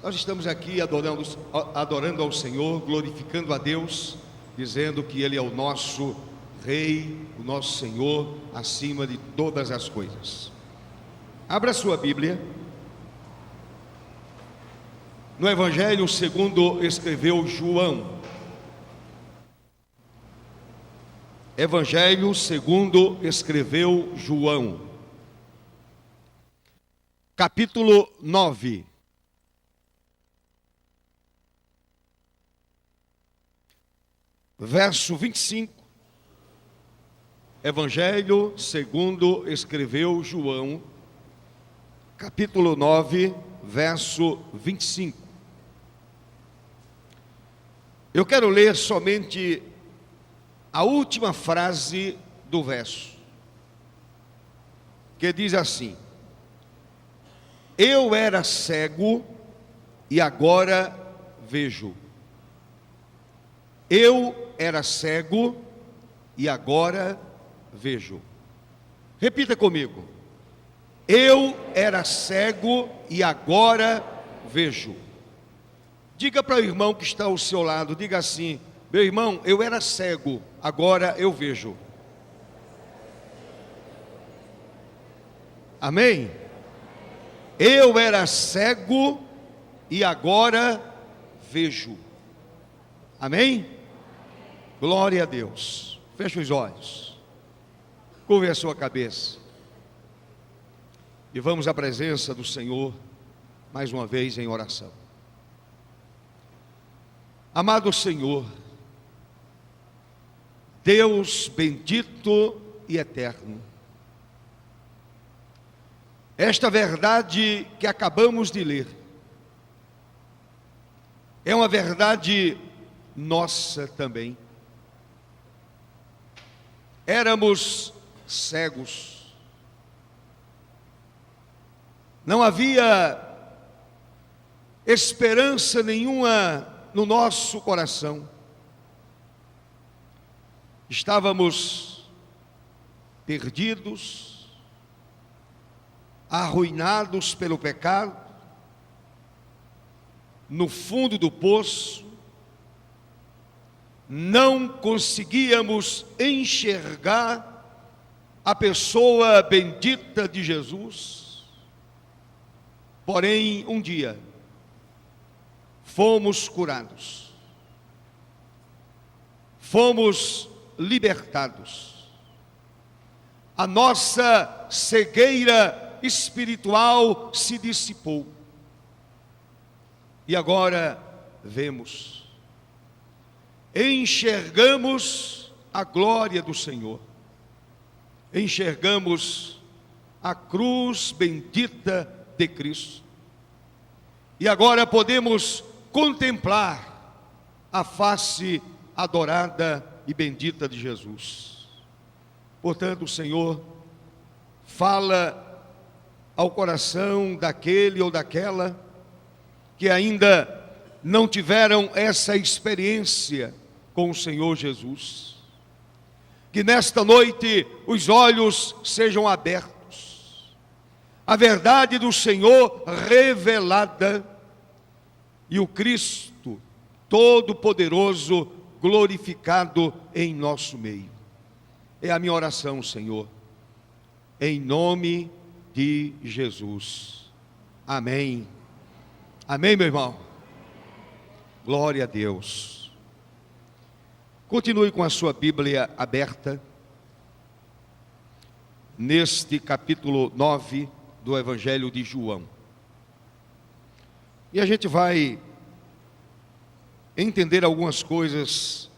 Nós estamos aqui adorando ao Senhor, glorificando a Deus, dizendo que Ele é o nosso Rei, o nosso Senhor, acima de todas as coisas. Abra sua Bíblia no Evangelho segundo escreveu João. Evangelho segundo escreveu João, capítulo 9. Verso 25. Evangelho segundo escreveu João, capítulo 9, verso 25. Eu quero ler somente a última frase do verso, que diz assim: eu era cego e agora vejo. Eu era cego e agora vejo. Repita comigo: eu era cego e agora vejo. Diga para o irmão que está ao seu lado, diga assim: meu irmão, eu era cego, agora eu vejo. Amém? Eu era cego e agora vejo. Amém? Glória a Deus. Feche os olhos, curve a sua cabeça e vamos à presença do Senhor mais uma vez em oração. Amado Senhor, Deus bendito e eterno, esta verdade que acabamos de ler é uma verdade nossa também. Éramos cegos, não havia esperança nenhuma no nosso coração, estávamos perdidos, arruinados pelo pecado, no fundo do poço, não conseguíamos enxergar a pessoa bendita de Jesus. Porém, um dia, fomos curados, fomos libertados, a nossa cegueira espiritual se dissipou, e agora vemos, enxergamos a glória do Senhor, enxergamos a cruz bendita de Cristo, e agora podemos contemplar a face adorada e bendita de Jesus. Portanto, Senhor, fala ao coração daquele ou daquela que ainda não tiveram essa experiência com o Senhor Jesus. Que nesta noite os olhos sejam abertos, a verdade do Senhor revelada e o Cristo Todo-Poderoso glorificado em nosso meio. É a minha oração, Senhor, em nome de Jesus. Amém. Amém, meu irmão? Glória a Deus. Continue com a sua Bíblia aberta neste capítulo 9 do Evangelho de João. E a gente vai entender algumas coisas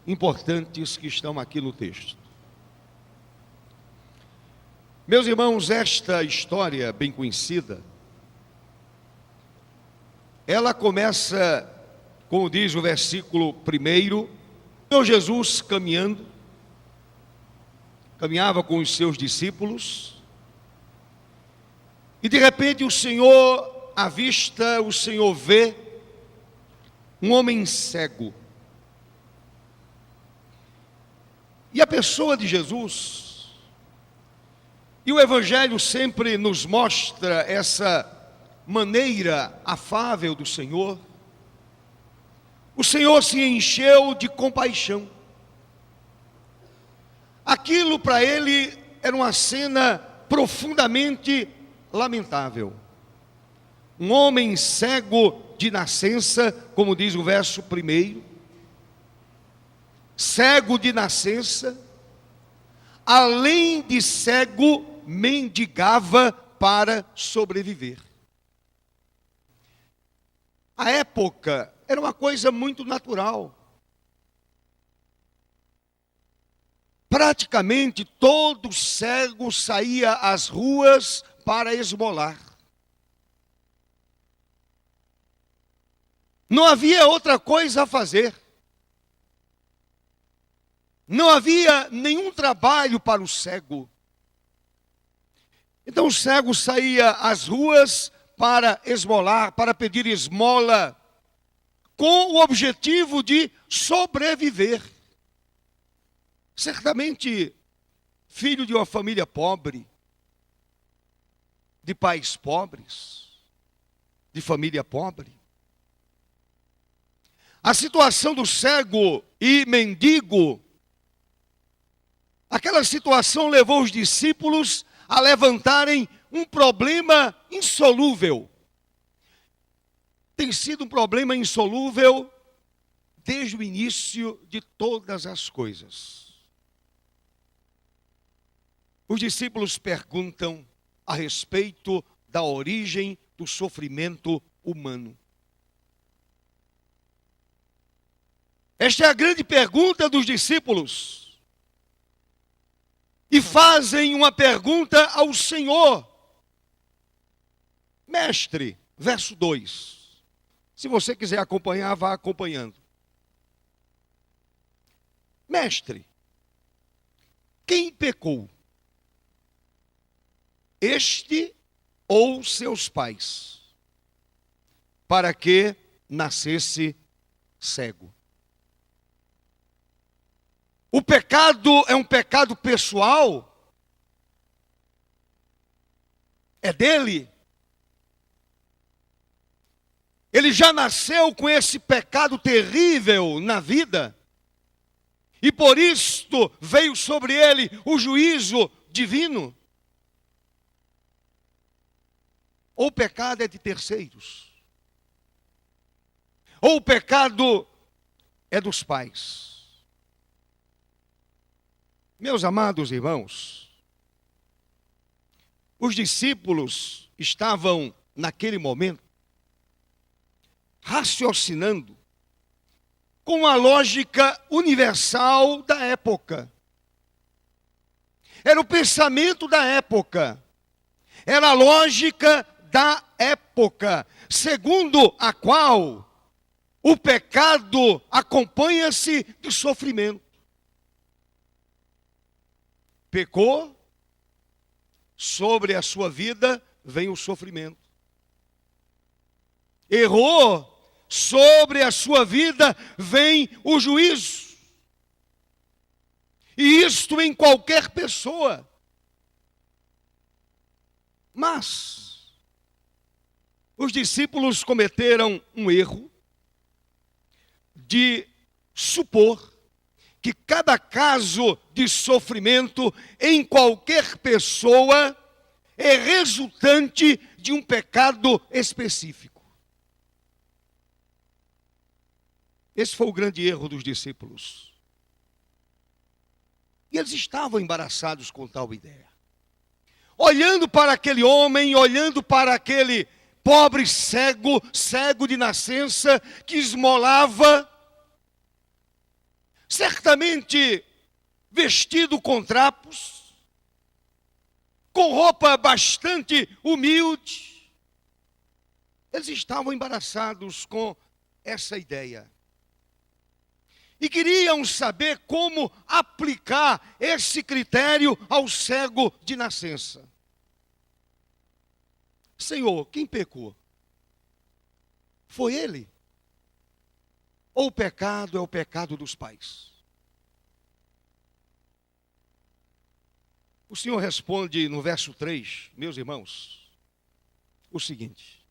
importantes que estão aqui no texto. Meus irmãos, esta história bem conhecida, ela começa, como diz o versículo 1, Senhor Jesus caminhava com os seus discípulos, e de repente o Senhor avista, o Senhor vê um homem cego. E a pessoa de Jesus, e o Evangelho sempre nos mostra essa maneira afável do Senhor, o Senhor se encheu de compaixão. Aquilo para ele era uma cena profundamente lamentável. Um homem cego de nascença, como diz o verso 1, cego de nascença, além de cego, mendigava para sobreviver. A época era uma coisa muito natural. Praticamente todo cego saía às ruas para esmolar. Não havia outra coisa a fazer. Não havia nenhum trabalho para o cego. Então o cego saía às ruas para esmolar, para pedir esmola, com o objetivo de sobreviver. Certamente, filho de uma família pobre, de pais pobres, de família pobre. A situação do cego e mendigo, aquela situação levou os discípulos a levantarem um problema insolúvel. Tem sido um problema insolúvel desde o início de todas as coisas. Os discípulos perguntam a respeito da origem do sofrimento humano. Esta é a grande pergunta dos discípulos. E fazem uma pergunta ao Senhor. Mestre, verso 2. Se você quiser acompanhar, vá acompanhando. Mestre, quem pecou? Este ou seus pais? Para que nascesse cego. O pecado é um pecado pessoal? É dele? Ele já nasceu com esse pecado terrível na vida? E por isto veio sobre ele o juízo divino? Ou o pecado é de terceiros? Ou o pecado é dos pais? Meus amados irmãos, os discípulos estavam naquele momento raciocinando com a lógica universal da época. Era o pensamento da época. Era a lógica da época, segundo a qual o pecado acompanha-se de sofrimento. Pecou, sobre a sua vida vem o sofrimento. Errou, sobre a sua vida vem o juízo. E isto em qualquer pessoa. Mas os discípulos cometeram um erro de supor que cada caso de sofrimento em qualquer pessoa é resultante de um pecado específico. Esse foi o grande erro dos discípulos. E eles estavam embaraçados com tal ideia. Olhando para aquele homem, olhando para aquele pobre cego, cego de nascença, que esmolava, certamente vestido com trapos, com roupa bastante humilde. Eles estavam embaraçados com essa ideia. E queriam saber como aplicar esse critério ao cego de nascença. Senhor, quem pecou? Foi ele? Ou o pecado é o pecado dos pais? O Senhor responde no verso 3, meus irmãos, o seguinte: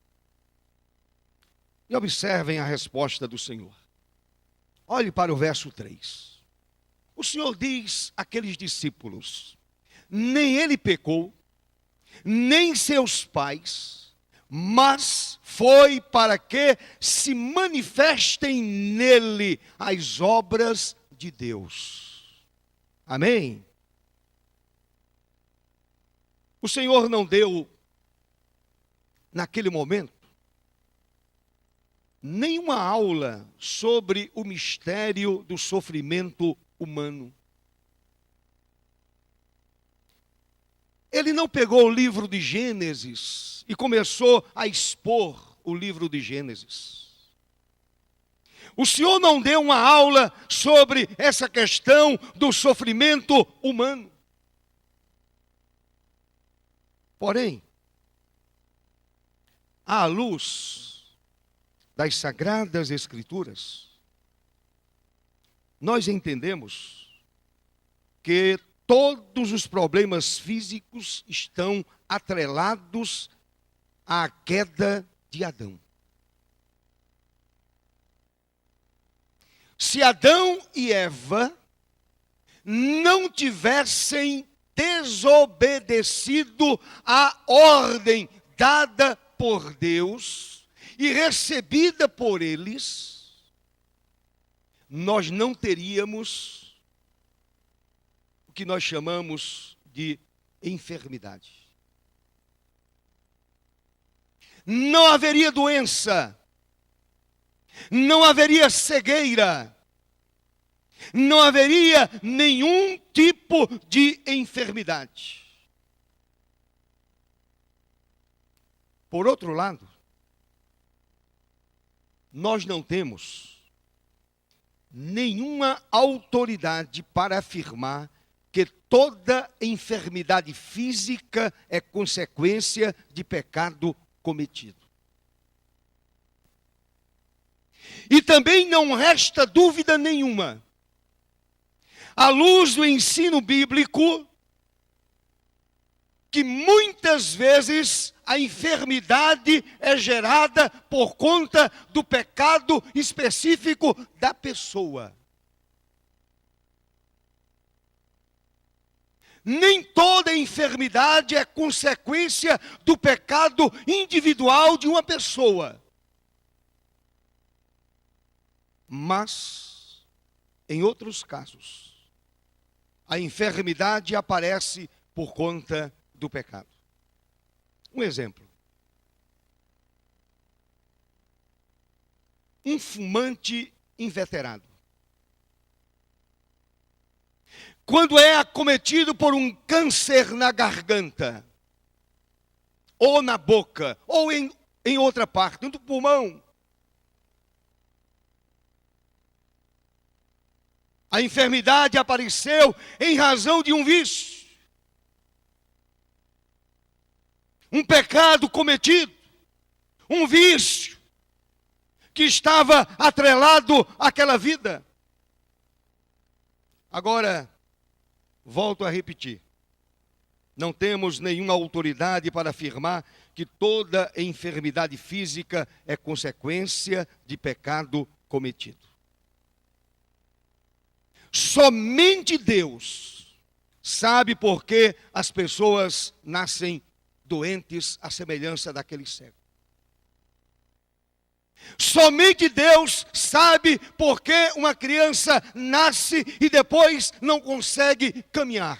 E observem a resposta do Senhor. Olhe para o verso 3. O Senhor diz àqueles discípulos: nem ele pecou, nem seus pais, mas foi para que se manifestem nele as obras de Deus. Amém? O Senhor não deu, naquele momento, nenhuma aula sobre o mistério do sofrimento humano. Ele não pegou o livro de Gênesis e começou a expor o livro de Gênesis. O Senhor não deu uma aula sobre essa questão do sofrimento humano. Porém, à luz das Sagradas Escrituras, nós entendemos que todos os problemas físicos estão atrelados à queda de Adão. Se Adão e Eva não tivessem desobedecido à ordem dada por Deus e recebida por eles, nós não teríamos o que nós chamamos de enfermidade. Não haveria doença, não haveria cegueira, não haveria nenhum tipo de enfermidade. Por outro lado, nós não temos nenhuma autoridade para afirmar que toda enfermidade física é consequência de pecado cometido. E também não resta dúvida nenhuma, à luz do ensino bíblico, que muitas vezes a enfermidade é gerada por conta do pecado específico da pessoa. Nem toda enfermidade é consequência do pecado individual de uma pessoa. Mas, em outros casos, a enfermidade aparece por conta do pecado. Um exemplo. Um fumante inveterado, quando é acometido por um câncer na garganta, ou na boca, ou em outra parte, no pulmão, a enfermidade apareceu em razão de um vício, um pecado cometido, um vício que estava atrelado àquela vida. Agora, volto a repetir, não temos nenhuma autoridade para afirmar que toda enfermidade física é consequência de pecado cometido. Somente Deus sabe por que as pessoas nascem doentes à semelhança daquele cego. Somente Deus sabe por que uma criança nasce e depois não consegue caminhar.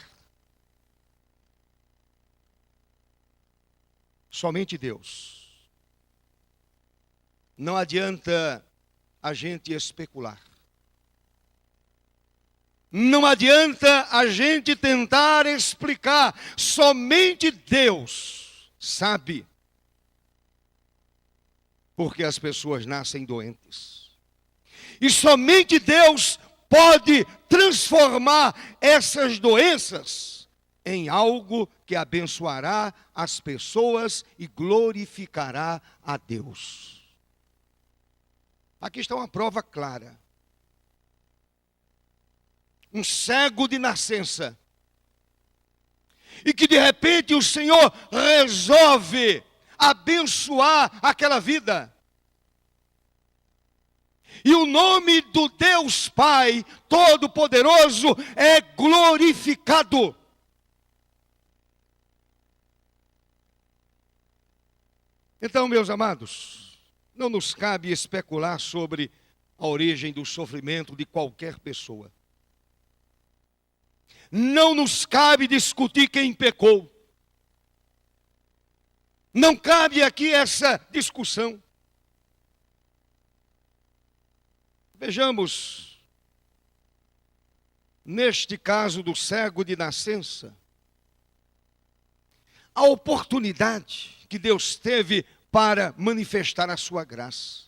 Somente Deus. Não adianta a gente especular. Não adianta a gente tentar explicar. Somente Deus sabe porque as pessoas nascem doentes. E somente Deus pode transformar essas doenças em algo que abençoará as pessoas e glorificará a Deus. Aqui está uma prova clara. Um cego de nascença, e que de repente o Senhor resolve abençoar aquela vida. E o nome do Deus Pai Todo-Poderoso é glorificado. Então, meus amados, não nos cabe especular sobre a origem do sofrimento de qualquer pessoa. Não nos cabe discutir quem pecou. Não cabe aqui essa discussão. Vejamos, neste caso do cego de nascença, a oportunidade que Deus teve para manifestar a sua graça.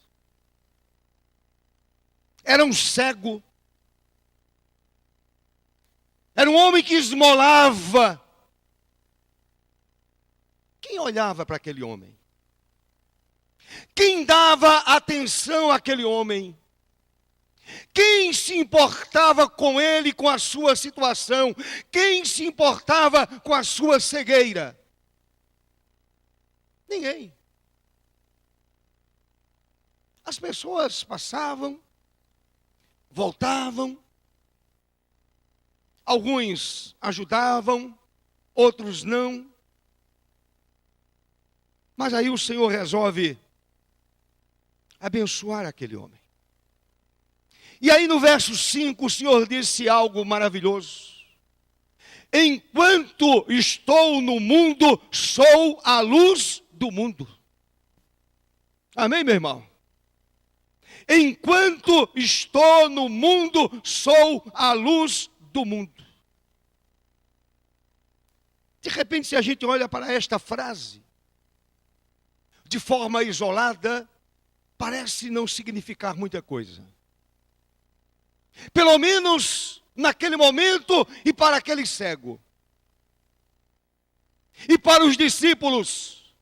Era um cego, era um homem que esmolava. Quem olhava para aquele homem? Quem dava atenção àquele homem? Quem se importava com ele, com a sua situação? Quem se importava com a sua cegueira? Ninguém. As pessoas passavam, voltavam, alguns ajudavam, outros não. Mas aí o Senhor resolve abençoar aquele homem. E aí no verso 5 o Senhor disse algo maravilhoso. Enquanto estou no mundo, sou a luz do mundo. Amém, meu irmão? Enquanto estou no mundo, sou a luz do mundo. De repente, se a gente olha para esta frase, de forma isolada, parece não significar muita coisa. Pelo menos naquele momento e para aquele cego. E para os discípulos.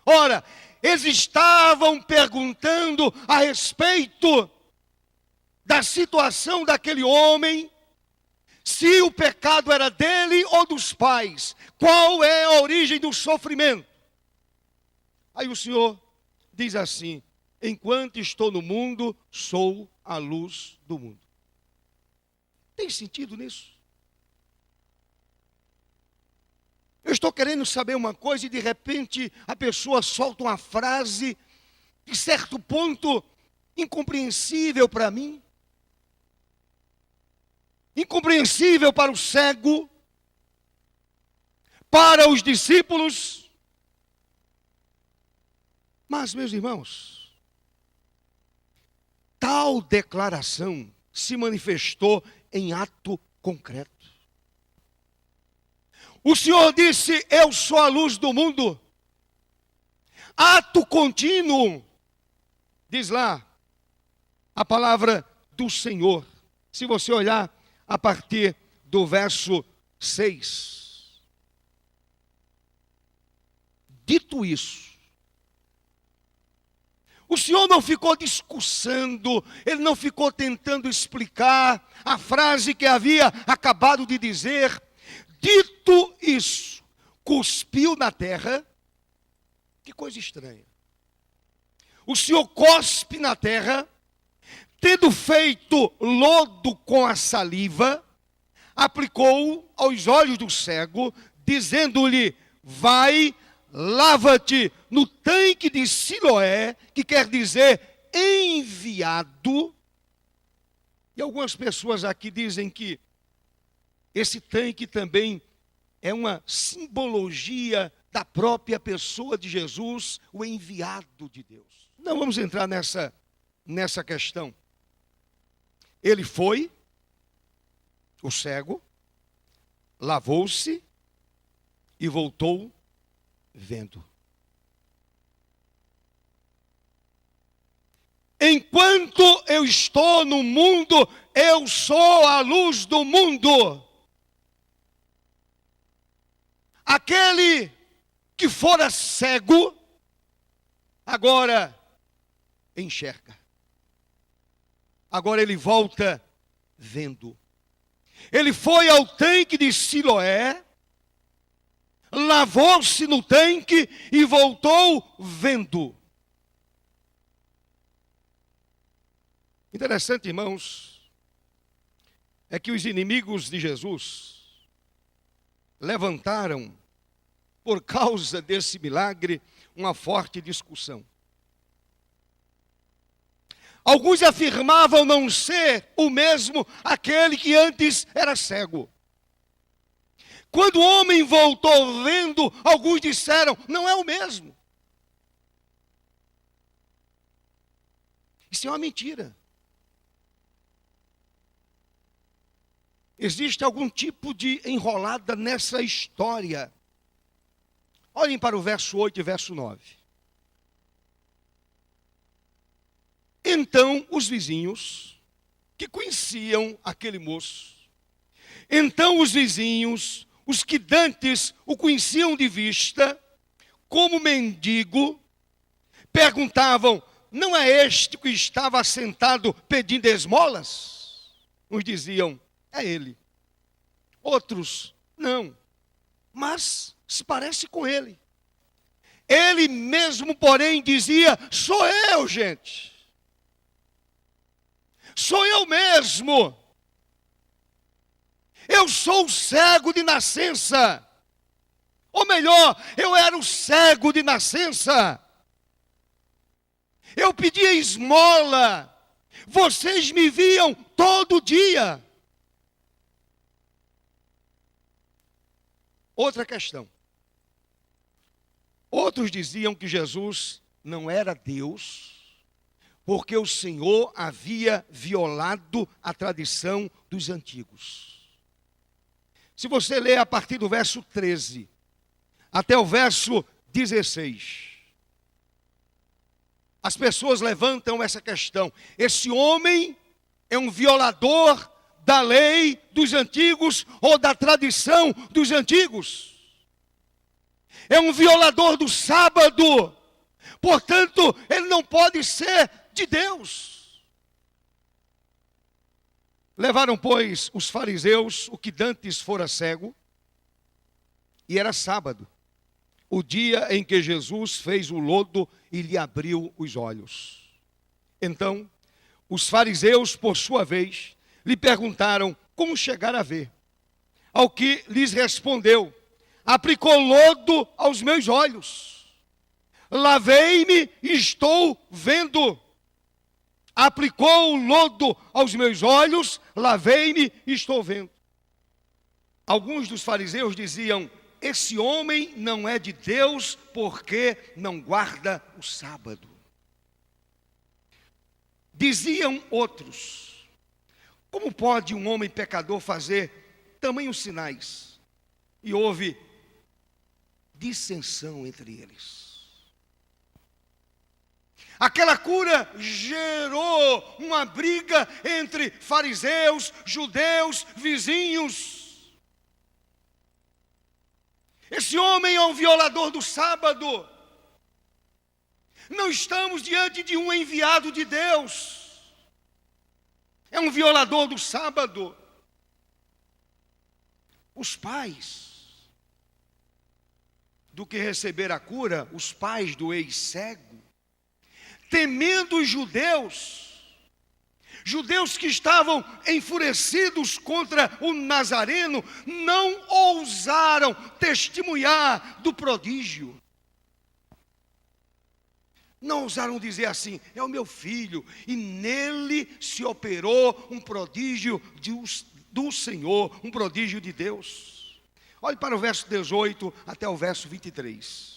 Ora, eles estavam perguntando a respeito da situação daquele homem, se o pecado era dele ou dos pais, qual é a origem do sofrimento. Aí o Senhor diz assim: enquanto estou no mundo, sou a luz do mundo. Tem sentido nisso? Eu estou querendo saber uma coisa e de repente a pessoa solta uma frase de certo ponto incompreensível para mim, incompreensível para o cego, para os discípulos. Mas, meus irmãos, tal declaração se manifestou em ato concreto. O Senhor disse: eu sou a luz do mundo. Ato contínuo, diz lá a palavra do Senhor. Se você olhar a partir do verso 6. Dito isso, o Senhor não ficou discursando, Ele não ficou tentando explicar a frase que havia acabado de dizer. Dito isso, cuspiu na terra. Que coisa estranha. O Senhor cospe na terra, tendo feito lodo com a saliva, aplicou aos olhos do cego, dizendo-lhe: vai, lava-te no tanque de Siloé, que quer dizer enviado. E algumas pessoas aqui dizem que esse tanque também é uma simbologia da própria pessoa de Jesus, o enviado de Deus. Não vamos entrar nessa questão. Ele foi, o cego, lavou-se e voltou vendo. Enquanto eu estou no mundo, eu sou a luz do mundo. Aquele que fora cego, agora enxerga. Agora ele volta vendo. Ele foi ao tanque de Siloé, lavou-se no tanque e voltou vendo. Interessante, irmãos, é que os inimigos de Jesus levantaram, por causa desse milagre, uma forte discussão. Alguns afirmavam não ser o mesmo aquele que antes era cego. Quando o homem voltou vendo, alguns disseram, não é o mesmo. Isso é uma mentira. Existe algum tipo de enrolada nessa história. Olhem para o verso 8 e verso 9. Então os vizinhos, que conheciam aquele moço, os que dantes o conheciam de vista, como mendigo, perguntavam, não é este que estava sentado pedindo esmolas? Uns diziam, é ele. Outros, não, mas se parece com ele. Ele mesmo, porém, dizia, sou eu, gente. Sou eu mesmo. Eu sou cego de nascença. Ou melhor, eu era o cego de nascença. Eu pedia esmola. Vocês me viam todo dia. Outra questão. Outros diziam que Jesus não era Deus, porque o Senhor havia violado a tradição dos antigos. Se você ler a partir do verso 13 até o verso 16, as pessoas levantam essa questão. Esse homem é um violador da lei dos antigos ou da tradição dos antigos. É um violador do sábado. Portanto, ele não pode ser de Deus. Levaram, pois, os fariseus, o que dantes fora cego, e era sábado, o dia em que Jesus fez o lodo e lhe abriu os olhos. Então, os fariseus, por sua vez, lhe perguntaram como chegar a ver. Ao que lhes respondeu, aplicou lodo aos meus olhos. Lavei-me e estou vendo. Aplicou o lodo aos meus olhos, lavei-me e estou vendo. Alguns dos fariseus diziam, esse homem não é de Deus porque não guarda o sábado. Diziam outros, como pode um homem pecador fazer tamanhos sinais? E houve dissensão entre eles. Aquela cura gerou uma briga entre fariseus, judeus, vizinhos. Esse homem é um violador do sábado. Não estamos diante de um enviado de Deus. É um violador do sábado. Os pais do que receber a cura, os pais do ex-cego, temendo os judeus que estavam enfurecidos contra o Nazareno, não ousaram testemunhar do prodígio. Não ousaram dizer assim, é o meu filho, e nele se operou um prodígio do Senhor, um prodígio de Deus. Olhe para o verso 18 até o verso 23.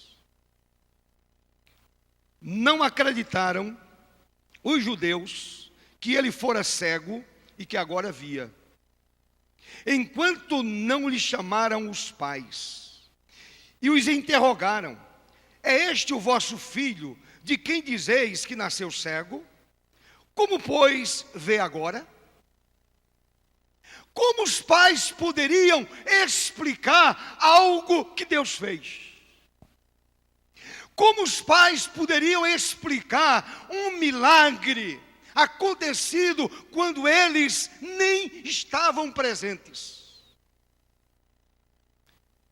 Não acreditaram os judeus que ele fora cego e que agora via, enquanto não lhe chamaram os pais e os interrogaram, é este o vosso filho, de quem dizeis que nasceu cego? Como, pois, vê agora? Como os pais poderiam explicar algo que Deus fez? Como os pais poderiam explicar um milagre acontecido quando eles nem estavam presentes?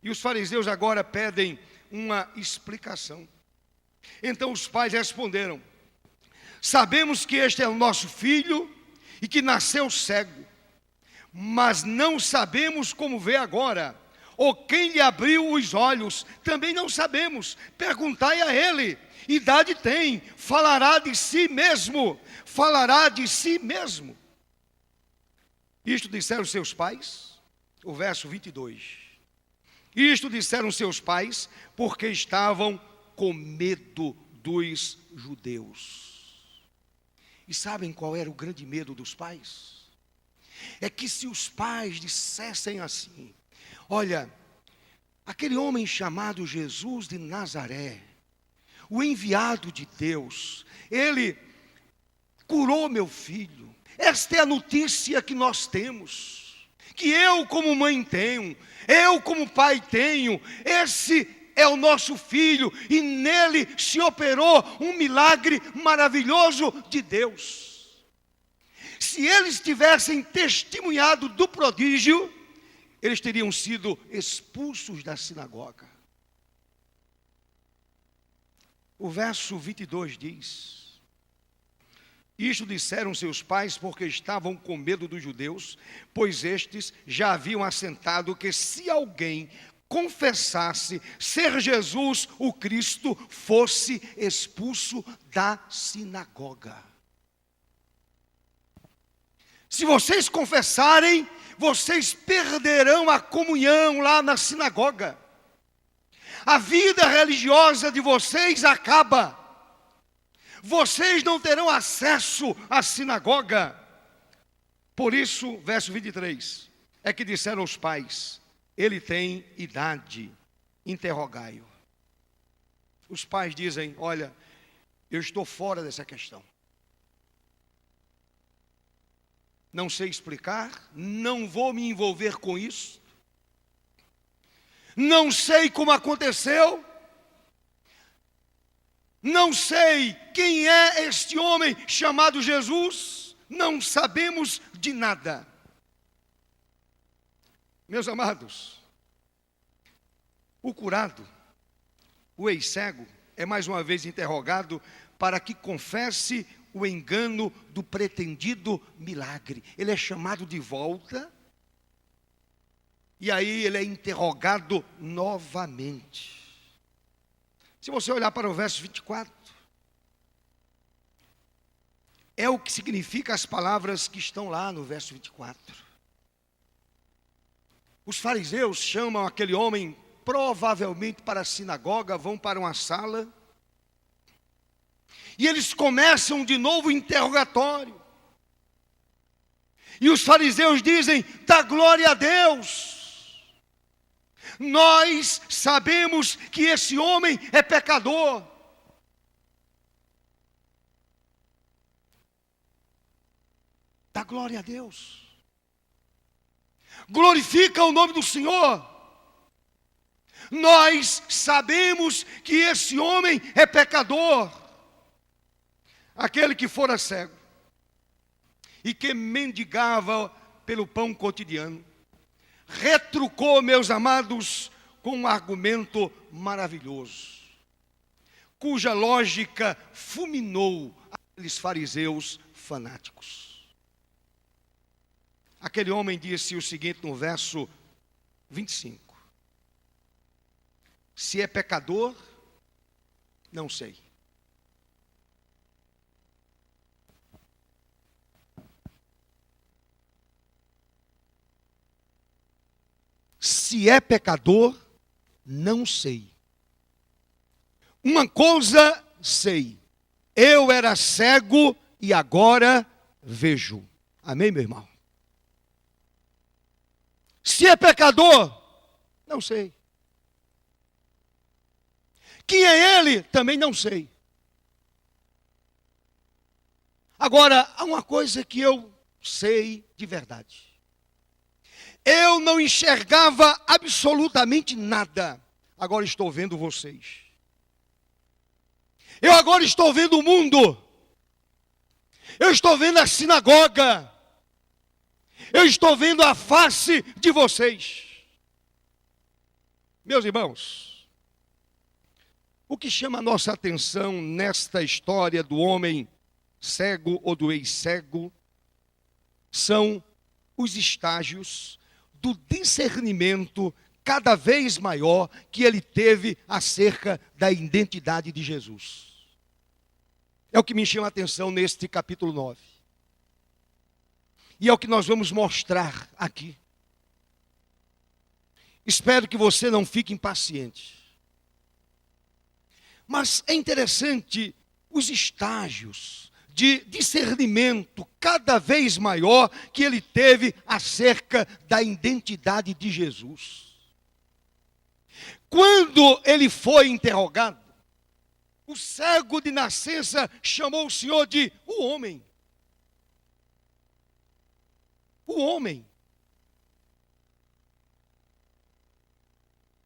E os fariseus agora pedem uma explicação. Então os pais responderam, sabemos que este é o nosso filho e que nasceu cego, mas não sabemos como vê agora, ou quem lhe abriu os olhos, também não sabemos. Perguntai a ele. Idade tem, falará de si mesmo, falará de si mesmo. Isto disseram seus pais, o verso 22. Isto disseram seus pais, porque estavam com medo dos judeus. E sabem qual era o grande medo dos pais? É que se os pais dissessem assim: olha, aquele homem chamado Jesus de Nazaré, o enviado de Deus, ele curou meu filho. Esta é a notícia que nós temos, que eu como mãe tenho, eu como pai tenho. Esse é o nosso filho e nele se operou um milagre maravilhoso de Deus. Se eles tivessem testemunhado do prodígio, eles teriam sido expulsos da sinagoga. O verso 22 diz: isto disseram seus pais porque estavam com medo dos judeus, pois estes já haviam assentado que se alguém confessasse ser Jesus o Cristo, fosse expulso da sinagoga. Se vocês confessarem, vocês perderão a comunhão lá na sinagoga. A vida religiosa de vocês acaba. Vocês não terão acesso à sinagoga. Por isso, verso 23, é que disseram os pais: ele tem idade, interrogai-o. Os pais dizem: olha, eu estou fora dessa questão. Não sei explicar, não vou me envolver com isso. Não sei como aconteceu. Não sei quem é este homem chamado Jesus. Não sabemos de nada. Meus amados, o curado, o ex-cego, é mais uma vez interrogado para que confesse o engano do pretendido milagre. Ele é chamado de volta e aí ele é interrogado novamente. Se você olhar para o verso 24, é o que significa as palavras que estão lá no verso 24. Os fariseus chamam aquele homem provavelmente para a sinagoga, vão para uma sala, e eles começam de novo o interrogatório. E os fariseus dizem: dá glória a Deus. Nós sabemos que esse homem é pecador. Dá glória a Deus. Glorifica o nome do Senhor. Nós sabemos que esse homem é pecador. Aquele que fora cego e que mendigava pelo pão cotidiano, retrucou, meus amados, com um argumento maravilhoso, cuja lógica fulminou aqueles fariseus fanáticos. Aquele homem disse o seguinte no verso 25: se é pecador, não sei. Se é pecador, não sei. Uma coisa sei: eu era cego e agora vejo. Amém, meu irmão? Se é pecador, não sei. Quem é ele? Também não sei. Agora, há uma coisa que eu sei de verdade. Eu não enxergava absolutamente nada. Agora estou vendo vocês. Eu agora estou vendo o mundo. Eu estou vendo a sinagoga. Eu estou vendo a face de vocês. Meus irmãos, o que chama a nossa atenção nesta história do homem cego ou do ex-cego são os estágios do discernimento cada vez maior que ele teve acerca da identidade de Jesus. É o que me chama a atenção neste capítulo 9. E é o que nós vamos mostrar aqui. Espero que você não fique impaciente. Mas é interessante os estágios de discernimento cada vez maior que ele teve acerca da identidade de Jesus. Quando ele foi interrogado, o cego de nascença chamou o Senhor de o homem. O homem.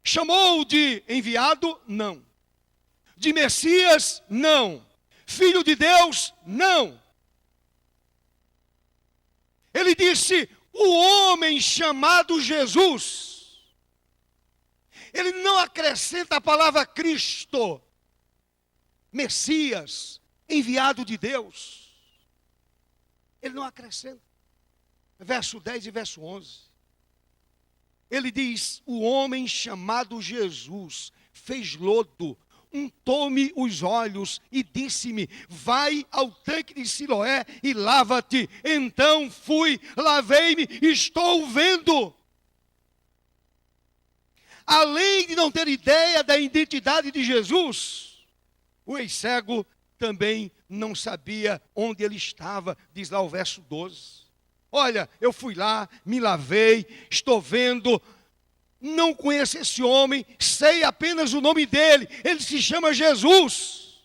Chamou-o de enviado? Não. De Messias? Não. Filho de Deus? Não. Ele disse, o homem chamado Jesus. Ele não acrescenta a palavra Cristo, Messias, enviado de Deus. Ele não acrescenta. Verso 10 e verso 11. Ele diz, o homem chamado Jesus fez lodo, untou-me os olhos e disse-me, vai ao tanque de Siloé e lava-te. Então fui, lavei-me e estou vendo. Além de não ter ideia da identidade de Jesus, o ex-cego também não sabia onde ele estava, diz lá o verso 12. Olha, eu fui lá, me lavei, estou vendo, não conheço esse homem, sei apenas o nome dele, ele se chama Jesus.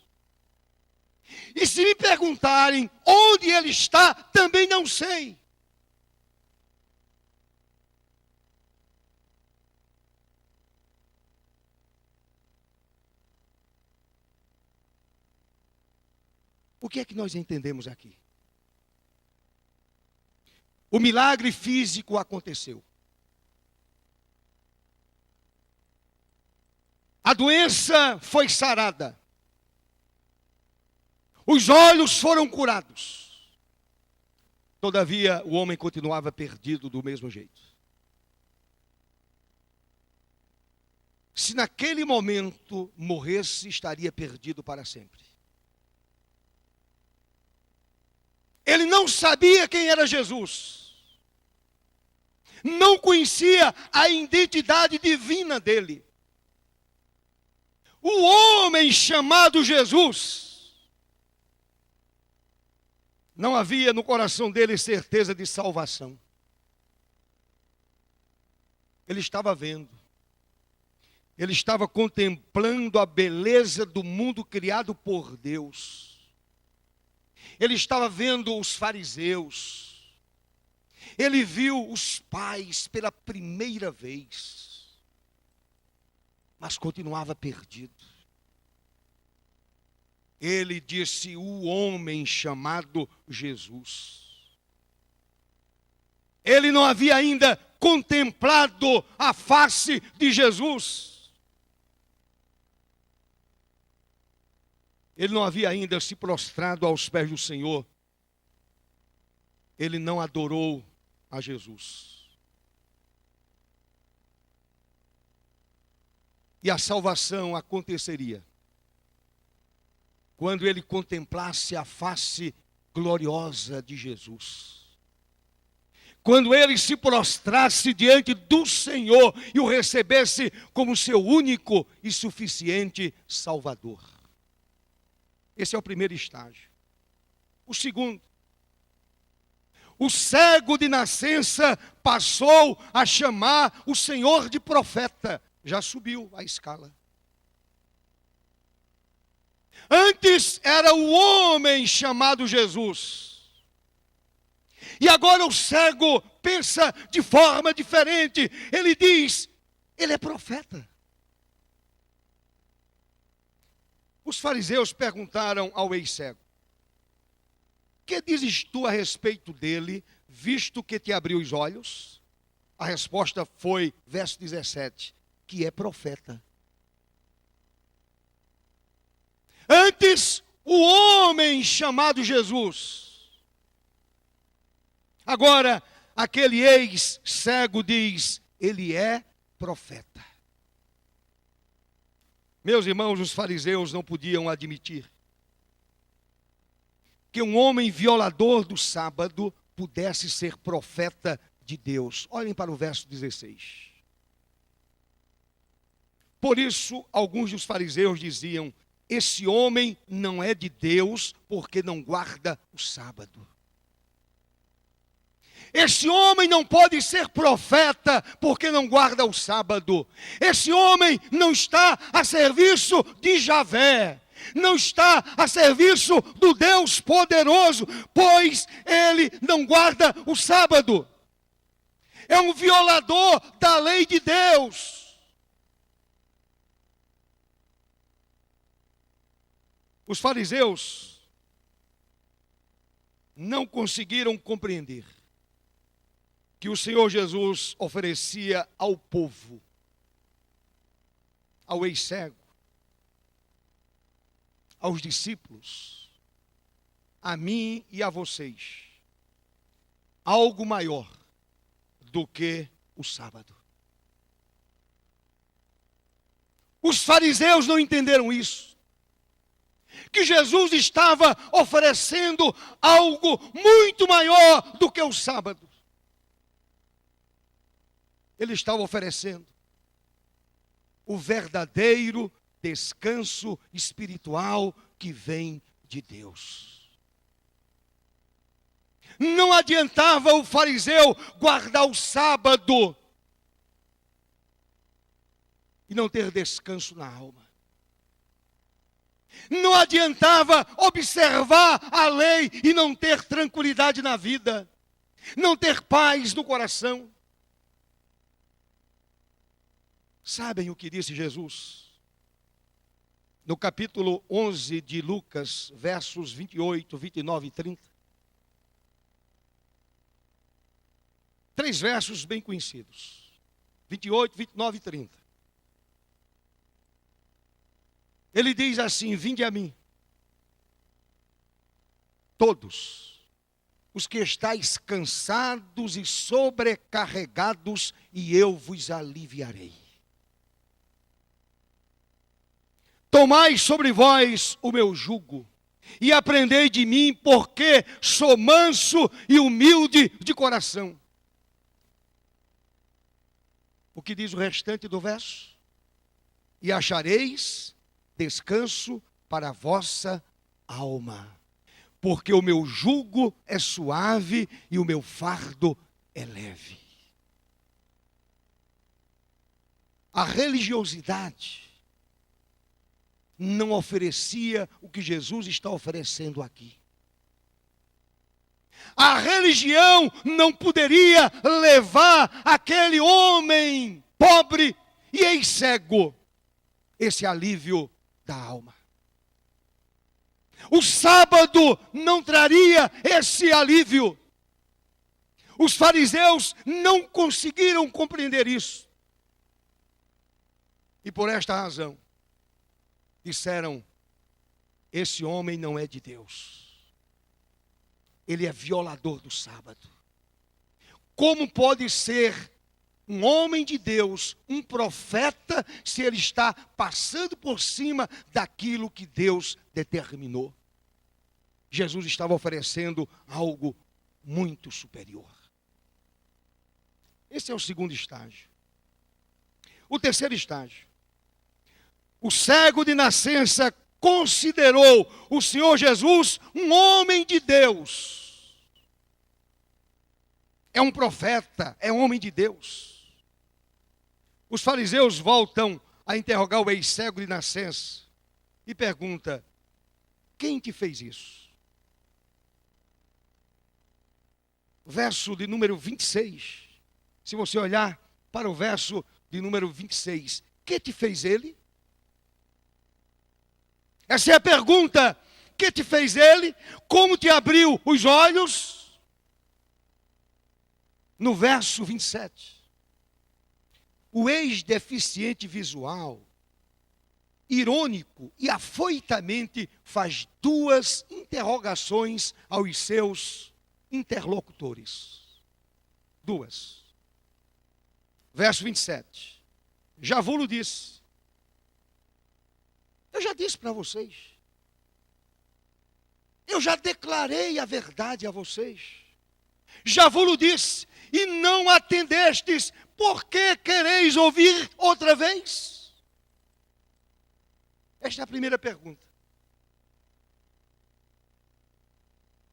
E se me perguntarem onde ele está, também não sei. O que é que nós entendemos aqui? O milagre físico aconteceu. A doença foi sarada. Os olhos foram curados. Todavia, o homem continuava perdido do mesmo jeito. Se naquele momento morresse, estaria perdido para sempre. Ele não sabia quem era Jesus. Não conhecia a identidade divina dele. O homem chamado Jesus, não havia no coração dele certeza de salvação. Ele estava vendo. Ele estava contemplando a beleza do mundo criado por Deus. Ele estava vendo os fariseus. Ele viu os pais pela primeira vez. Mas continuava perdido. Ele disse, o homem chamado Jesus. Ele não havia ainda contemplado a face de Jesus. Ele não havia ainda se prostrado aos pés do Senhor. Ele não adorou a Jesus. E a salvação aconteceria quando ele contemplasse a face gloriosa de Jesus. Quando ele se prostrasse diante do Senhor e o recebesse como seu único e suficiente Salvador. Esse é o primeiro estágio. O segundo, o cego de nascença passou a chamar o Senhor de profeta. Já subiu a escala. Antes era o homem chamado Jesus. E agora o cego pensa de forma diferente. Ele diz, ele é profeta. Os fariseus perguntaram ao ex-cego, que dizes tu a respeito dele, visto que te abriu os olhos? A resposta foi, verso 17, que é profeta. Antes, o homem chamado Jesus. Agora, aquele ex-cego diz: ele é profeta. Meus irmãos, os fariseus não podiam admitir que um homem violador do sábado pudesse ser profeta de Deus. Olhem para o verso 16. Por isso, alguns dos fariseus diziam: esse homem não é de Deus, porque não guarda o sábado. Esse homem não pode ser profeta, porque não guarda o sábado. Esse homem não está a serviço de Javé, não está a serviço do Deus poderoso, pois ele não guarda o sábado. É um violador da lei de Deus. Os fariseus não conseguiram compreender que o Senhor Jesus oferecia ao povo, ao ex-cego, aos discípulos, a mim e a vocês, algo maior do que o sábado. Os fariseus não entenderam isso. Que Jesus estava oferecendo algo muito maior do que o sábado. Ele estava oferecendo o verdadeiro descanso espiritual que vem de Deus. Não adiantava o fariseu guardar o sábado e não ter descanso na alma. Não adiantava observar a lei e não ter tranquilidade na vida, não ter paz no coração. Sabem o que disse Jesus? No capítulo 11 de Lucas, versos 28, 29 e 30. 3 versos bem conhecidos. 28, 29 e 30. Ele diz assim: vinde a mim, todos os que estáis cansados e sobrecarregados, e eu vos aliviarei. Tomai sobre vós o meu jugo, e aprendei de mim, porque sou manso e humilde de coração. O que diz o restante do verso? E achareis descanso para a vossa alma, porque o meu jugo é suave e o meu fardo é leve. A religiosidade não oferecia o que Jesus está oferecendo aqui. A religião não poderia levar aquele homem pobre e ex-cego esse alívio da alma. O sábado não traria esse alívio. Os fariseus não conseguiram compreender isso. E por esta razão, disseram: esse homem não é de Deus. Ele é violador do sábado. Como pode ser um homem de Deus, um profeta, se ele está passando por cima daquilo que Deus determinou? Jesus estava oferecendo algo muito superior. Esse é o segundo estágio. O terceiro estágio. O cego de nascença considerou o Senhor Jesus um homem de Deus. É um profeta, é um homem de Deus. Os fariseus voltam a interrogar o ex-cego de nascença e pergunta: quem te fez isso? Verso de número 26. Se você olhar para o verso de número 26, que te fez ele? Essa é a pergunta. Que te fez ele? Como te abriu os olhos? No verso 27. O ex-deficiente visual, irônico e afoitamente, faz 2 interrogações aos seus interlocutores. Duas. Verso 27. Já vos disse. Eu já disse para vocês. Eu já declarei a verdade a vocês. Já vos disse e não atendestes. Por que quereis ouvir outra vez? Esta é a primeira pergunta.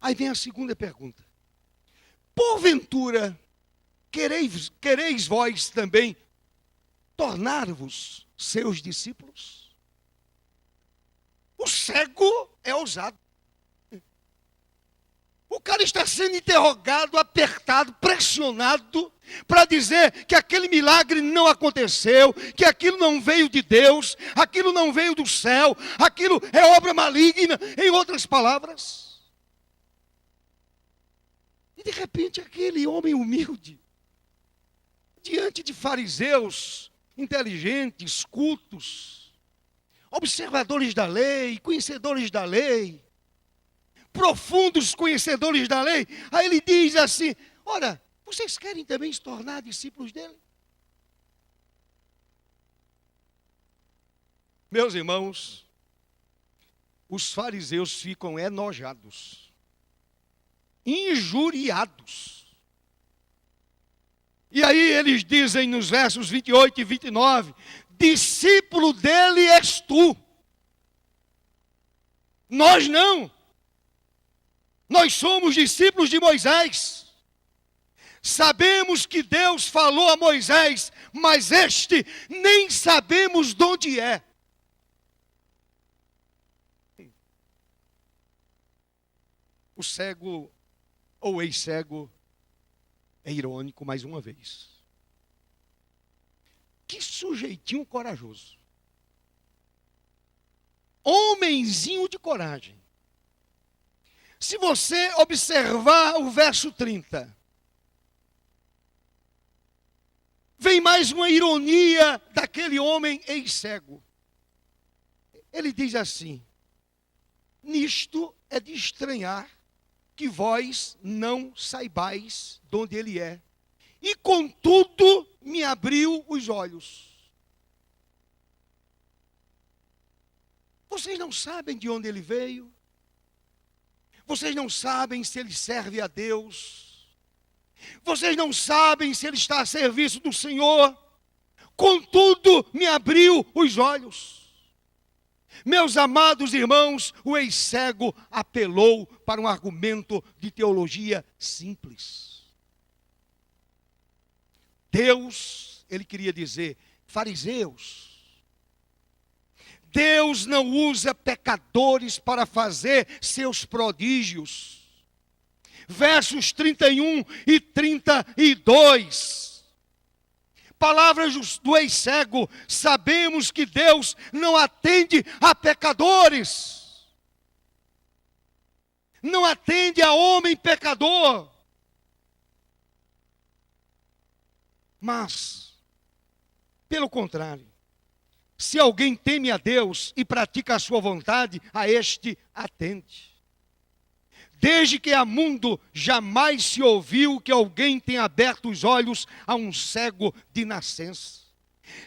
Aí vem a segunda pergunta. Porventura, quereis vós também tornar-vos seus discípulos? O cego é ousado. O cara está sendo interrogado, apertado, pressionado, para dizer que aquele milagre não aconteceu, que aquilo não veio de Deus, aquilo não veio do céu, aquilo é obra maligna, em outras palavras. E de repente aquele homem humilde, diante de fariseus inteligentes, cultos, observadores da lei, conhecedores da lei, profundos conhecedores da lei, aí ele diz assim: ora, vocês querem também se tornar discípulos dele? Meus irmãos, os fariseus ficam enojados, injuriados. E aí eles dizem nos versos 28 e 29, discípulo dele és tu. Nós não. Nós somos discípulos de Moisés. Sabemos que Deus falou a Moisés, mas este nem sabemos de onde é. O cego, ou ex-cego, é irônico mais uma vez. Que sujeitinho corajoso. Homenzinho de coragem. Se você observar o verso 30, vem mais uma ironia daquele homem ex-cego. Ele diz assim: nisto é de estranhar que vós não saibais de onde ele é, e contudo me abriu os olhos. Vocês não sabem de onde ele veio? Vocês não sabem se ele serve a Deus? Vocês não sabem se ele está a serviço do Senhor? Contudo, me abriu os olhos. Meus amados irmãos, o ex-cego apelou para um argumento de teologia simples. Deus, ele queria dizer, fariseus, Deus não usa pecadores para fazer seus prodígios. Versos 31 e 32. Palavras do ex-cego. Sabemos que Deus não atende a pecadores. Não atende a homem pecador. Mas, pelo contrário, se alguém teme a Deus e pratica a sua vontade, a este atende. Desde que há mundo, jamais se ouviu que alguém tenha aberto os olhos a um cego de nascença.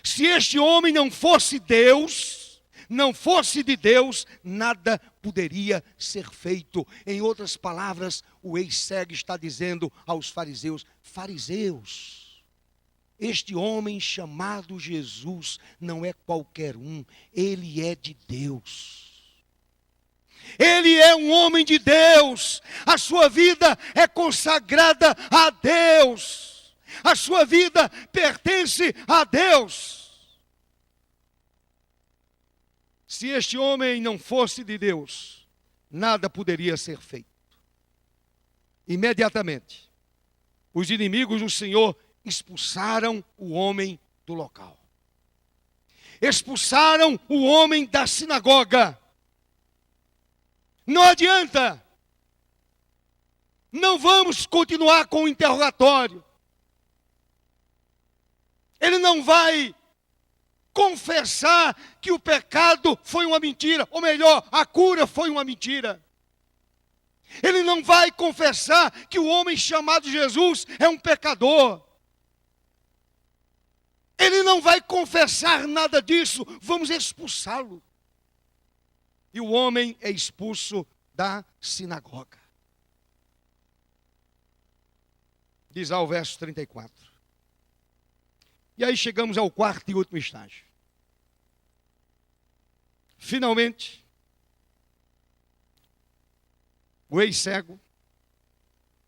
Se este homem não fosse Deus, não fosse de Deus, nada poderia ser feito. Em outras palavras, o ex-cego está dizendo aos fariseus: fariseus, este homem chamado Jesus não é qualquer um, ele é de Deus. Ele é um homem de Deus, a sua vida é consagrada a Deus, a sua vida pertence a Deus. Se este homem não fosse de Deus, nada poderia ser feito. Imediatamente, os inimigos do Senhor expulsaram o homem do local. Expulsaram o homem da sinagoga. Não adianta. Não vamos continuar com o interrogatório. Ele não vai confessar que o pecado foi uma mentira, ou melhor, a cura foi uma mentira. Ele não vai confessar que o homem chamado Jesus é um pecador. Ele não vai confessar nada disso. Vamos expulsá-lo. E o homem é expulso da sinagoga. Diz lá o verso 34. E aí chegamos ao quarto e último estágio. Finalmente, o ex-cego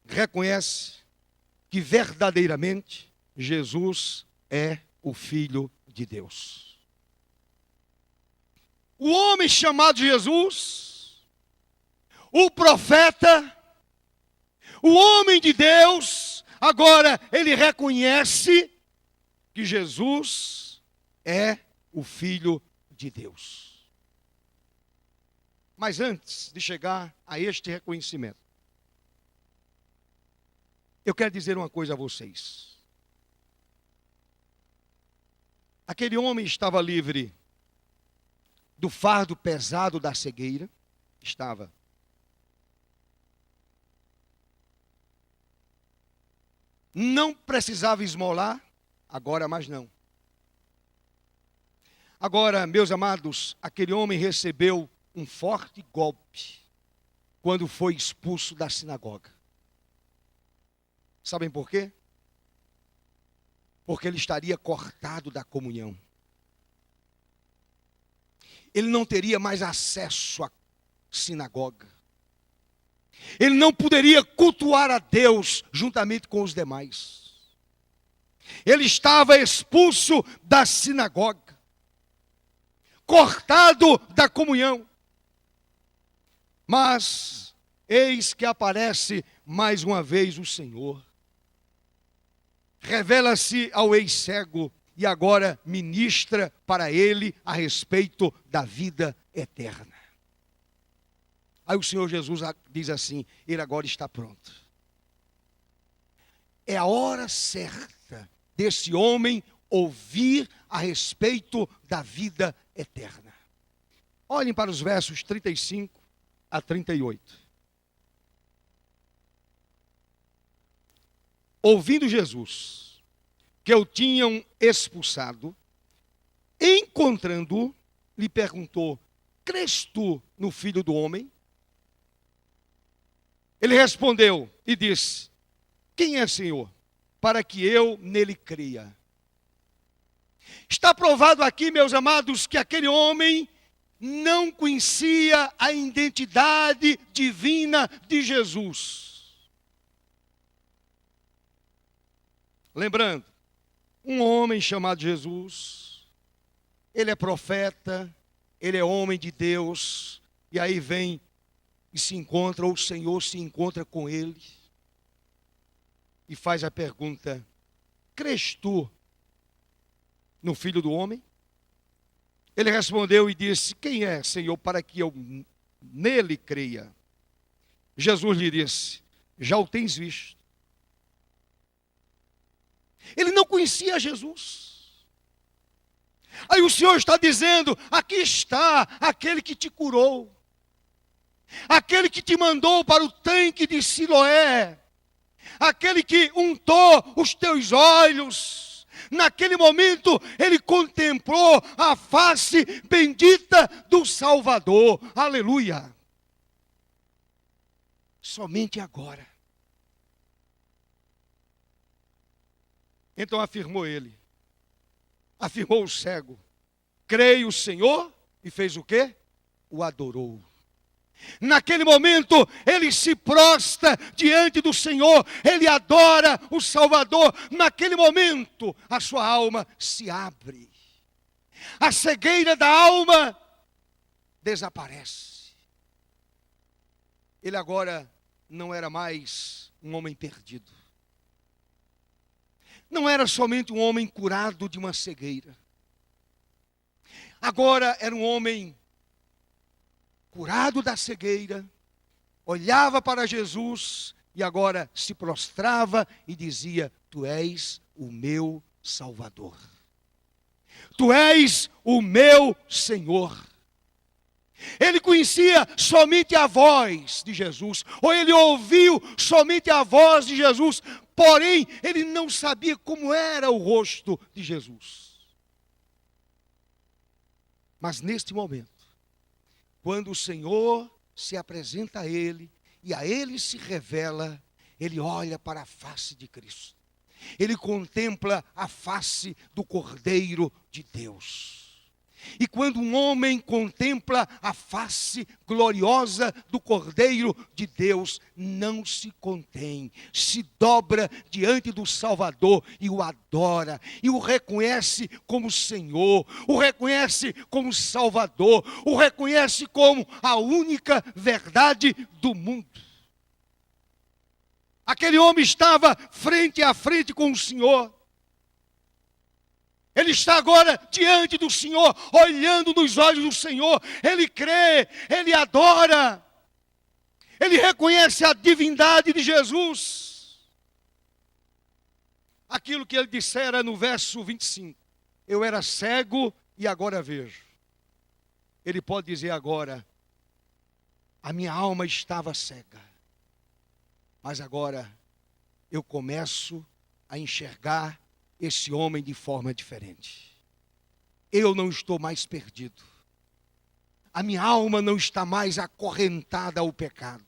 reconhece que verdadeiramente Jesus é o Filho de Deus. O homem chamado Jesus, o profeta, o homem de Deus, agora ele reconhece que Jesus é o Filho de Deus. Mas antes de chegar a este reconhecimento, eu quero dizer uma coisa a vocês. Aquele homem estava livre do fardo pesado da cegueira. Estava. Não precisava esmolar, agora mais não. Agora, meus amados, aquele homem recebeu um forte golpe quando foi expulso da sinagoga. Sabem por quê? Porque ele estaria cortado da comunhão. Ele não teria mais acesso à sinagoga. Ele não poderia cultuar a Deus juntamente com os demais. Ele estava expulso da sinagoga, cortado da comunhão. Mas eis que aparece mais uma vez o Senhor. Revela-se ao ex-cego e agora ministra para ele a respeito da vida eterna. Aí o Senhor Jesus diz assim: ele agora está pronto. É a hora certa desse homem ouvir a respeito da vida eterna. Olhem para os versos 35 a 38. Ouvindo Jesus que o tinham expulsado, encontrando-o, lhe perguntou: crês tu no Filho do Homem? Ele respondeu e disse: quem é, Senhor, para que eu nele creia? Está provado aqui, meus amados, que aquele homem não conhecia a identidade divina de Jesus. Lembrando, um homem chamado Jesus, ele é profeta, ele é homem de Deus, e aí vem e se encontra, ou o Senhor se encontra com ele, e faz a pergunta: crês tu no Filho do Homem? Ele respondeu e disse: quem é, Senhor, para que eu nele creia? Jesus lhe disse: já o tens visto. Ele não conhecia Jesus. Aí o Senhor está dizendo: aqui está aquele que te curou, aquele que te mandou para o tanque de Siloé, aquele que untou os teus olhos. Naquele momento ele contemplou a face bendita do Salvador. Aleluia. Somente agora. Então afirmou ele, afirmou o cego: creio, Senhor, e fez o quê? O adorou. Naquele momento, ele se prostra diante do Senhor, ele adora o Salvador. Naquele momento, a sua alma se abre, a cegueira da alma desaparece. Ele agora não era mais um homem perdido, não era somente um homem curado de uma cegueira, agora era um homem curado da cegueira, olhava para Jesus e agora se prostrava e dizia: tu és o meu Salvador, tu és o meu Senhor. Ele conhecia somente a voz de Jesus, ou ele ouviu somente a voz de Jesus, porém ele não sabia como era o rosto de Jesus. Mas neste momento, quando o Senhor se apresenta a ele, e a ele se revela, ele olha para a face de Cristo. Ele contempla a face do Cordeiro de Deus. E quando um homem contempla a face gloriosa do Cordeiro de Deus, não se contém, se dobra diante do Salvador e o adora, e o reconhece como Senhor, o reconhece como Salvador, o reconhece como a única verdade do mundo. Aquele homem estava frente a frente com o Senhor. Ele está agora diante do Senhor, olhando nos olhos do Senhor. Ele crê, ele adora. Ele reconhece a divindade de Jesus. Aquilo que ele dissera no verso 25. Eu era cego e agora vejo. Ele pode dizer agora, a minha alma estava cega. Mas agora eu começo a enxergar esse homem de forma diferente. Eu não estou mais perdido. A minha alma não está mais acorrentada ao pecado.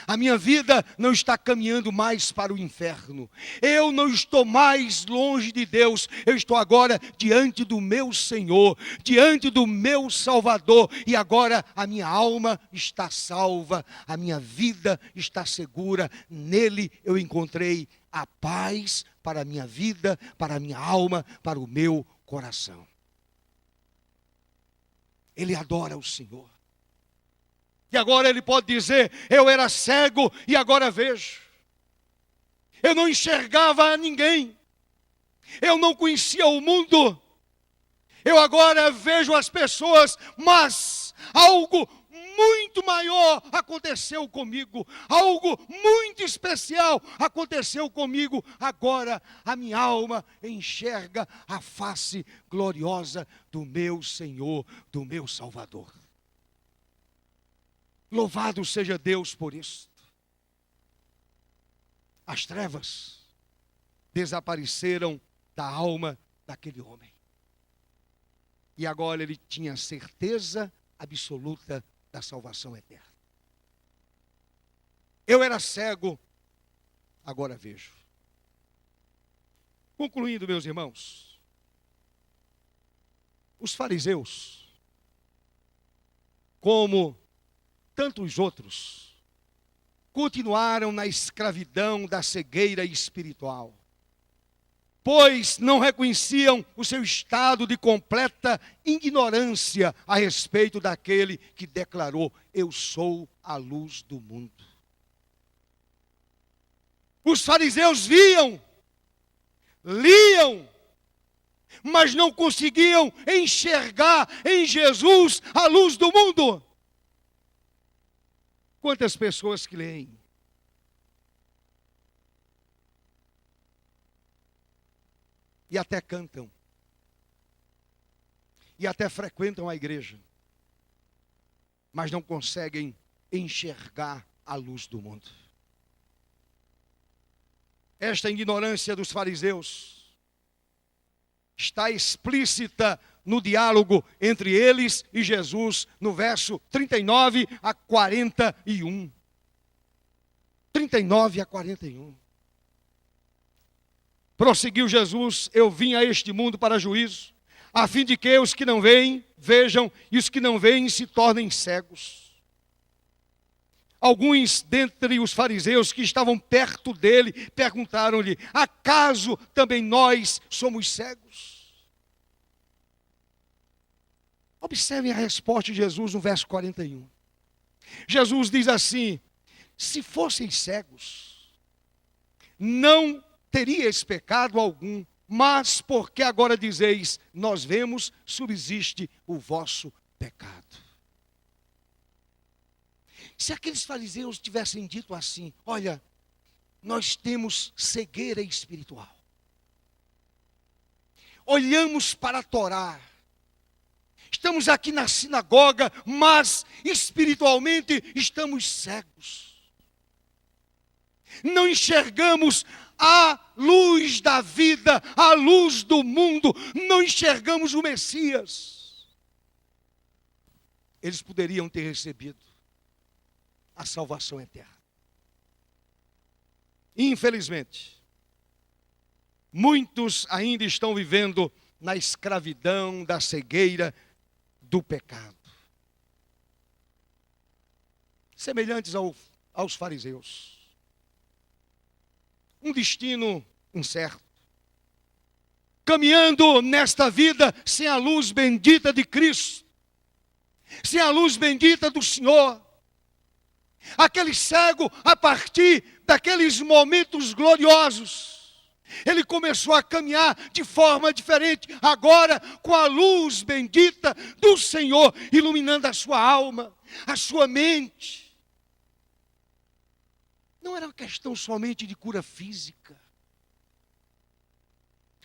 A minha vida não está caminhando mais para o inferno. Eu não estou mais longe de Deus. Eu estou agora diante do meu Senhor, diante do meu Salvador. E agora a minha alma está salva, a minha vida está segura. Nele eu encontrei a paz para a minha vida, para a minha alma, para o meu coração. Ele adora o Senhor. E agora ele pode dizer, eu era cego e agora vejo. Eu não enxergava a ninguém. Eu não conhecia o mundo. Eu agora vejo as pessoas, mas algo muito maior aconteceu comigo. Algo muito especial aconteceu comigo. Agora a minha alma enxerga a face gloriosa do meu Senhor, do meu Salvador. Louvado seja Deus por isso. As trevas desapareceram da alma daquele homem. E agora ele tinha certeza absoluta da salvação eterna. Eu era cego, agora vejo. Concluindo, meus irmãos, os fariseus, como tantos outros, continuaram na escravidão da cegueira espiritual, pois não reconheciam o seu estado de completa ignorância a respeito daquele que declarou, eu sou a luz do mundo. Os fariseus viam, liam, mas não conseguiam enxergar em Jesus a luz do mundo. Quantas pessoas que leem, e até cantam, e até frequentam a igreja, mas não conseguem enxergar a luz do mundo. Esta ignorância dos fariseus está explícita no diálogo entre eles e Jesus, no verso 39 a 41. 39 a 41. Prosseguiu Jesus, eu vim a este mundo para juízo, a fim de que os que não veem, vejam, e os que não veem se tornem cegos. Alguns dentre os fariseus que estavam perto dele, perguntaram-lhe, acaso também nós somos cegos? Observem a resposta de Jesus no verso 41. Jesus diz assim, se fossem cegos, não teríeis pecado algum, mas porque agora dizeis, nós vemos, subsiste o vosso pecado. Se aqueles fariseus tivessem dito assim, olha, nós temos cegueira espiritual. Olhamos para a Torá Estamos aqui na sinagoga, mas espiritualmente estamos cegos. Não enxergamos a luz da vida, a luz do mundo, não enxergamos o Messias. Eles poderiam ter recebido a salvação eterna. Infelizmente, muitos ainda estão vivendo na escravidão, da cegueira, do pecado. Semelhantes aos fariseus. Um destino incerto. Caminhando nesta vida sem a luz bendita de Cristo. Sem a luz bendita do Senhor. Aquele cego, a partir daqueles momentos gloriosos, ele começou a caminhar de forma diferente, agora com a luz bendita do Senhor, iluminando a sua alma, a sua mente. Não era uma questão somente de cura física.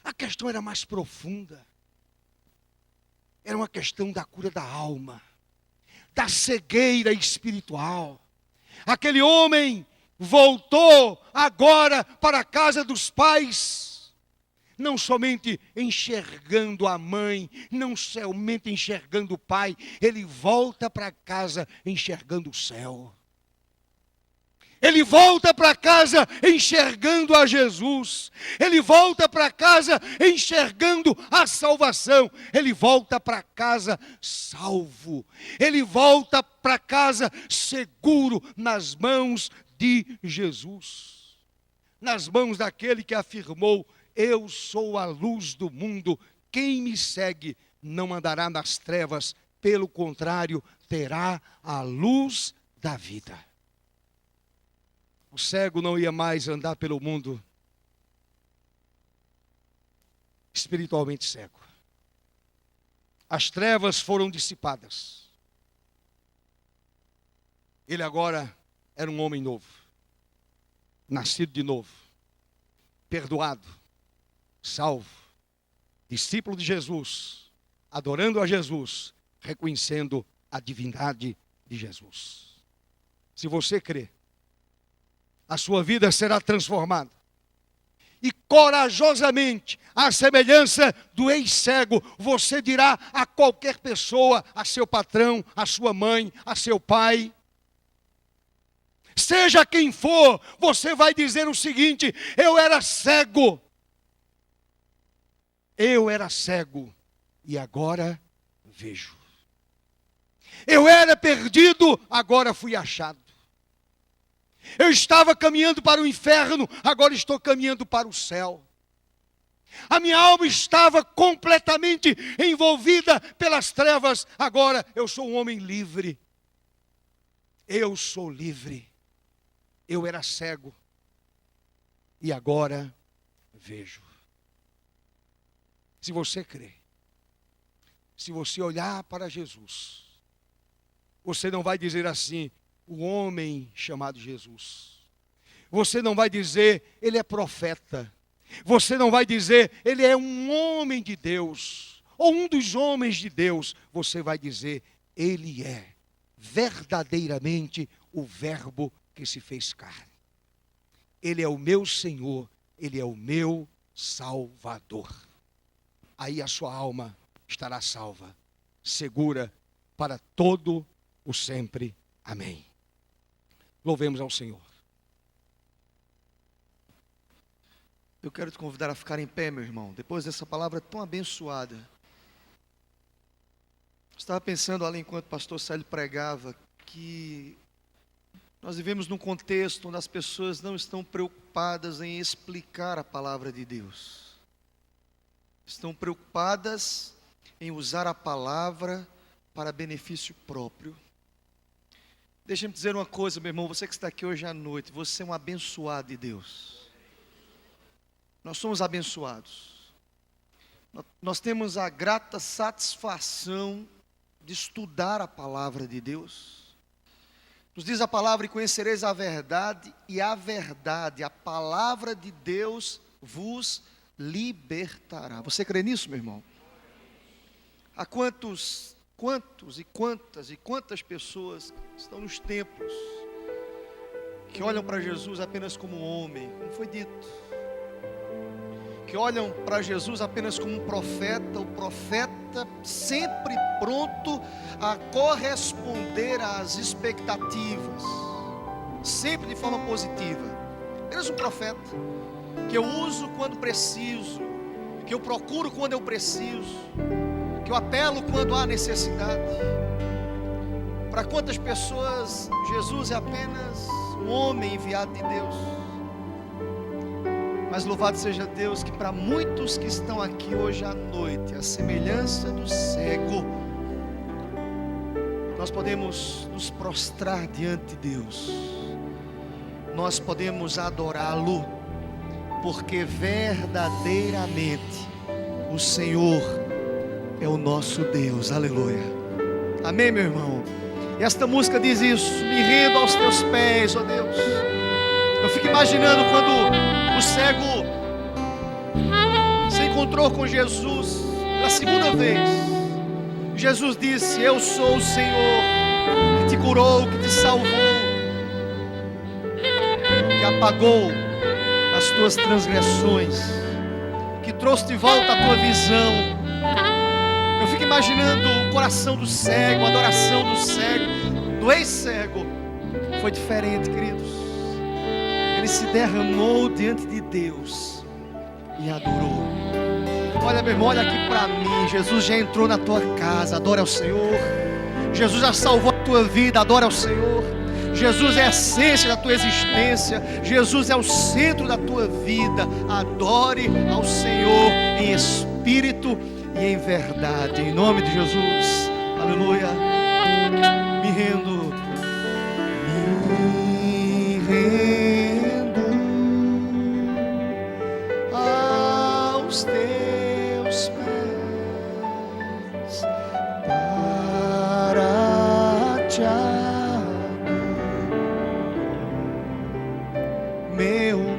A questão era mais profunda. Era uma questão da cura da alma, da cegueira espiritual. Aquele homem voltou agora para a casa dos pais, não somente enxergando a mãe, não somente enxergando o pai, ele volta para casa enxergando o céu. Ele volta para casa enxergando a Jesus. Ele volta para casa enxergando a salvação. Ele volta para casa salvo. Ele volta para casa seguro nas mãos de Jesus. Nas mãos daquele que afirmou: eu sou a luz do mundo. Quem me segue não andará nas trevas. Pelo contrário, terá a luz da vida. O cego não ia mais andar pelo mundo espiritualmente cego. As trevas foram dissipadas. Ele agora era um homem novo, nascido de novo, perdoado, salvo, discípulo de Jesus, adorando a Jesus, reconhecendo a divindade de Jesus. Se você crê, a sua vida será transformada. E corajosamente, à semelhança do ex-cego, você dirá a qualquer pessoa, a seu patrão, a sua mãe, a seu pai, seja quem for, você vai dizer o seguinte: eu era cego. Eu era cego e agora vejo. Eu era perdido, agora fui achado. Eu estava caminhando para o inferno, agora estou caminhando para o céu. A minha alma estava completamente envolvida pelas trevas, agora eu sou um homem livre. Eu sou livre. Eu era cego e agora vejo. Se você crê, se você olhar para Jesus, você não vai dizer assim: o homem chamado Jesus. Você não vai dizer: ele é profeta. Você não vai dizer: ele é um homem de Deus, ou um dos homens de Deus. Você vai dizer: ele é verdadeiramente o Verbo que se fez carne. Ele é o meu Senhor, ele é o meu Salvador. Aí a sua alma estará salva, segura para todo o sempre. Amém. Louvemos ao Senhor. Eu quero te convidar a ficar em pé, meu irmão, depois dessa palavra tão abençoada. Estava pensando ali enquanto o pastor Célio pregava que nós vivemos num contexto onde as pessoas não estão preocupadas em explicar a palavra de Deus. Estão preocupadas em usar a palavra para benefício próprio. Deixa-me dizer uma coisa, meu irmão, você que está aqui hoje à noite, você é um abençoado de Deus. Nós somos abençoados. Nós temos a grata satisfação de estudar a palavra de Deus. Nos diz a palavra: e conhecereis a verdade, e a verdade, a palavra de Deus vos libertará. Você crê nisso, meu irmão? Há quantos Quantos e quantas pessoas estão nos templos que olham para Jesus apenas como um homem, como foi dito, que olham para Jesus apenas como um profeta, o profeta sempre pronto a corresponder às expectativas, sempre de forma positiva, apenas um profeta, que eu uso quando preciso, que eu procuro quando eu preciso, que eu apelo quando há necessidade. Para quantas pessoas Jesus é apenas um homem enviado de Deus? Mas louvado seja Deus que para muitos que estão aqui hoje à noite, a semelhança do cego, nós podemos nos prostrar diante de Deus, nós podemos adorá-lo, porque verdadeiramente o Senhor é o nosso Deus. Aleluia. Amém, meu irmão? E esta música diz isso: me rendo aos teus pés, ó Deus. Eu fico imaginando quando o cego se encontrou com Jesus pela segunda vez. Jesus disse: eu sou o Senhor que te curou, que te salvou, que apagou as tuas transgressões, que trouxe de volta a tua visão. Eu fico imaginando o coração do cego, a adoração do cego, do ex-cego. Foi diferente, queridos. Ele se derramou diante de Deus e adorou. Olha, meu irmão, olha aqui para mim. Jesus já entrou na tua casa, adora ao Senhor. Jesus já salvou a tua vida, adora ao Senhor. Jesus é a essência da tua existência. Jesus é o centro da tua vida. Adore ao Senhor em espírito e em verdade, em nome de Jesus. Aleluia. Me rendo aos teus pés para te adorar, meu Deus.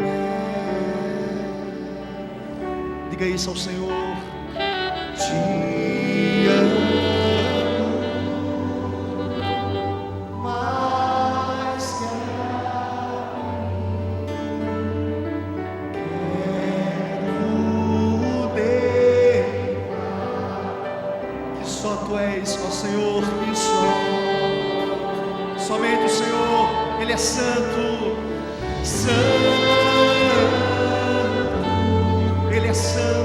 Diga isso ao Senhor. Te amo mais que quero declarar que só Tu és, ó Senhor, que somente o Senhor, Ele é santo, Ele é santo,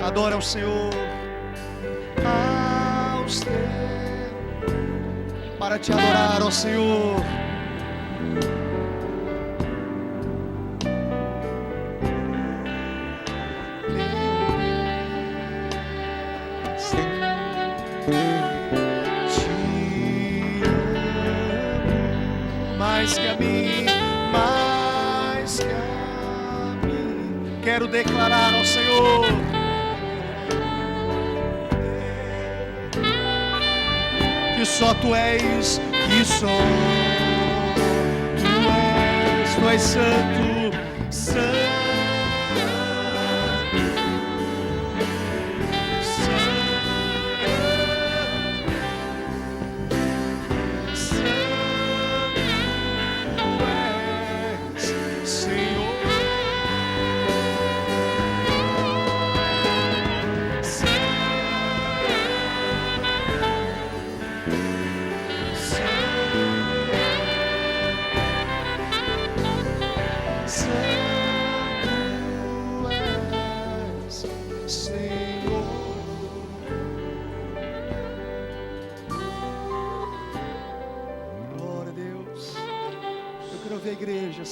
adora ao Senhor, aos teus, para te adorar, ó Senhor. Mais que a mim, mais que a mim, quero declarar ao Senhor que só Tu és, que só Tu és santo, santo.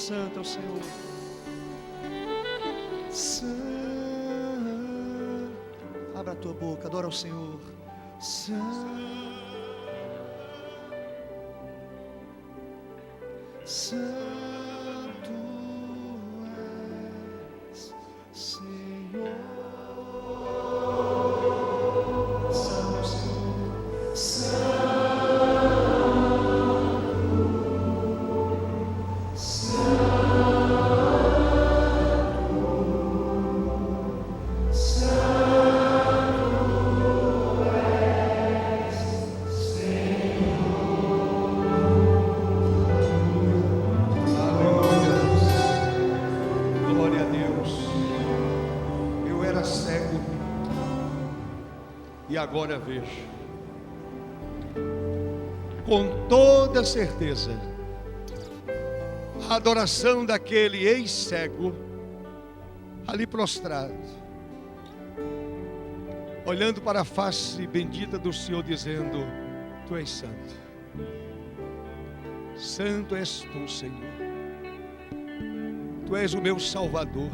Santo é o Senhor. Santo. Abra a tua boca, adora ao Senhor. Santo. Santo és, Senhor. Santo, Senhor. Santo. E agora vejo, com toda certeza, a adoração daquele ex-cego, ali prostrado, olhando para a face bendita do Senhor, dizendo: Tu és santo, santo és tu, Senhor, Tu és o meu Salvador.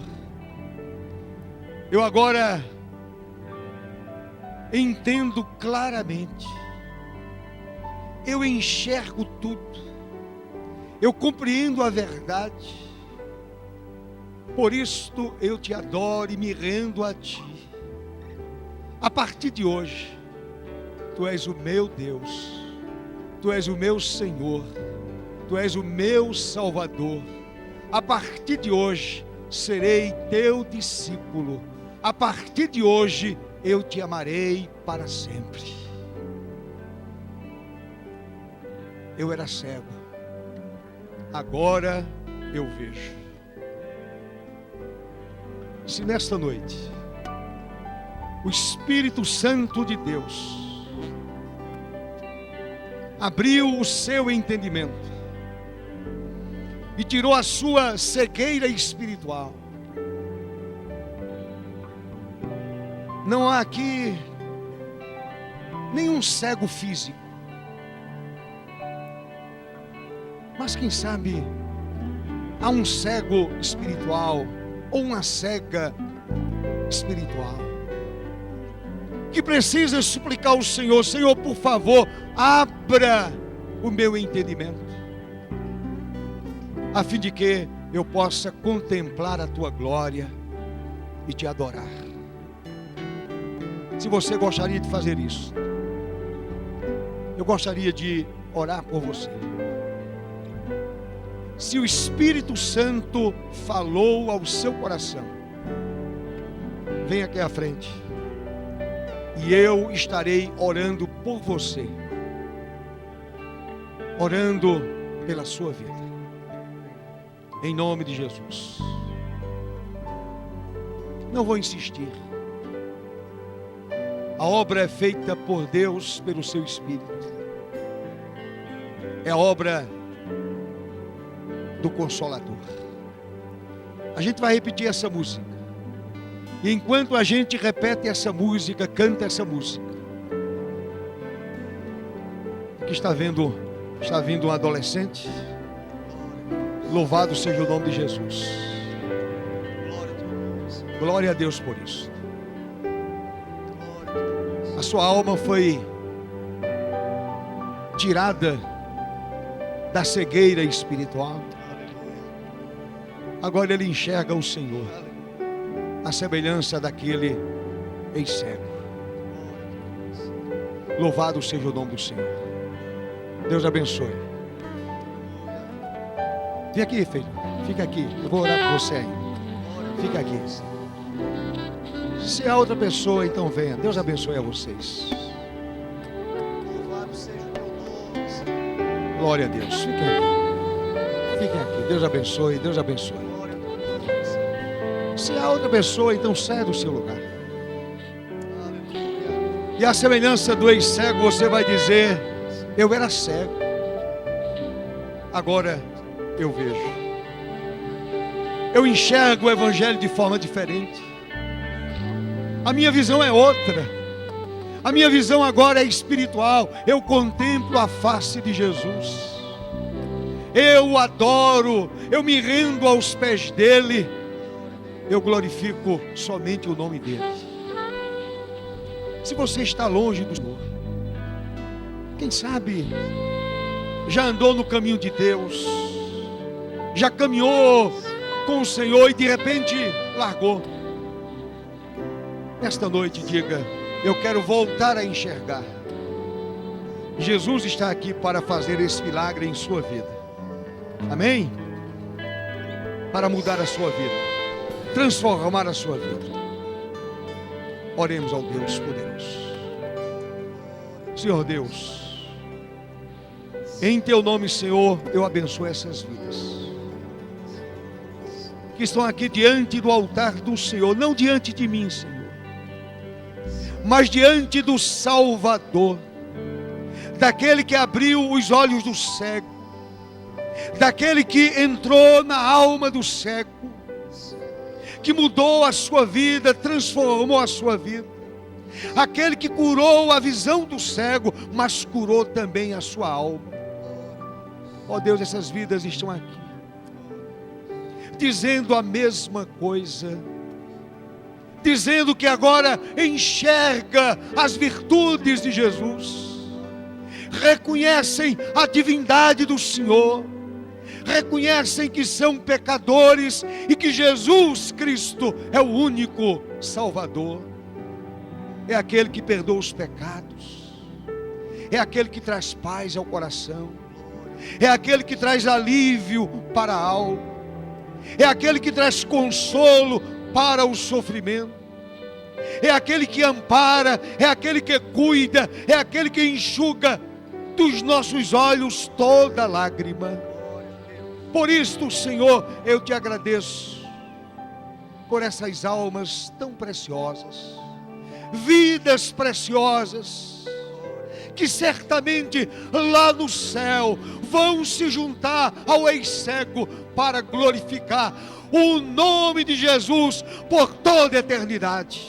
Eu agora entendo claramente, eu enxergo tudo, eu compreendo a verdade, por isto eu te adoro e me rendo a ti. A partir de hoje, tu és o meu Deus, tu és o meu Senhor, tu és o meu Salvador. A partir de hoje, serei teu discípulo. A partir de hoje, eu te amarei para sempre. Eu era cego, agora eu vejo. Se nesta noite o Espírito Santo de Deus abriu o seu entendimento e tirou a sua cegueira espiritual, não há aqui nenhum cego físico, mas quem sabe há um cego espiritual ou uma cega espiritual que precisa suplicar ao Senhor: Senhor, por favor, abra o meu entendimento, a fim de que eu possa contemplar a tua glória e te adorar. Se você gostaria de fazer isso, eu gostaria de orar por você. Se o Espírito Santo falou ao seu coração, venha aqui à frente e eu estarei orando por você, orando pela sua vida, em nome de Jesus. Não vou insistir. A obra é feita por Deus, pelo seu Espírito. É a obra do Consolador. A gente vai repetir essa música. E enquanto a gente repete essa música, canta essa música, aqui está vindo um adolescente. Louvado seja o nome de Jesus. Glória a Deus por isso. A sua alma foi tirada da cegueira espiritual. Agora ele enxerga o Senhor, a semelhança daquele ex-cego. Louvado seja o nome do Senhor. Deus abençoe. Vem aqui, filho. Fica aqui. Eu vou orar por você aí. Fica aqui. Se há outra pessoa, então venha. Deus abençoe a vocês. Louvado seja o teu nome, Senhor. Glória a Deus. Fiquem aqui. Fiquem aqui. Deus abençoe. Deus abençoe. Glória a teu nome, Senhor. Se há outra pessoa, então saia do seu lugar. Aleluia. E a semelhança do ex-cego, você vai dizer: eu era cego, agora eu vejo. Eu enxergo o Evangelho de forma diferente. A minha visão é outra. A minha visão agora é espiritual. Eu contemplo a face de Jesus. eu o adoro, eu me rendo aos pés dele, eu glorifico somente o nome dele. Se você está longe do Senhor, quem sabe já andou no caminho de Deus, já caminhou com o Senhor e de repente largou. Nesta noite diga: eu quero voltar a enxergar. Jesus está aqui para fazer esse milagre em sua vida. Amém? Para mudar a sua vida, transformar a sua vida. Oremos ao Deus poderoso. Senhor Deus, em teu nome, Senhor, eu abençoo essas vidas que estão aqui diante do altar do Senhor, não diante de mim, Senhor, mas diante do Salvador, daquele que abriu os olhos do cego, daquele que entrou na alma do cego, que mudou a sua vida, transformou a sua vida, aquele que curou a visão do cego, mas curou também a sua alma. Ó Deus, essas vidas estão aqui dizendo a mesma coisa, dizendo que agora enxerga as virtudes de Jesus, reconhecem a divindade do Senhor, reconhecem que são pecadores e que Jesus Cristo é o único Salvador, é aquele que perdoa os pecados, é aquele que traz paz ao coração, é aquele que traz alívio para a alma, é aquele que traz consolo para o sofrimento, é aquele que ampara, é aquele que cuida, é aquele que enxuga dos nossos olhos toda lágrima. Por isto, Senhor, eu te agradeço por essas almas tão preciosas, vidas preciosas, que certamente lá no céu vão se juntar ao ex-cego para glorificar o nome de Jesus por toda a eternidade.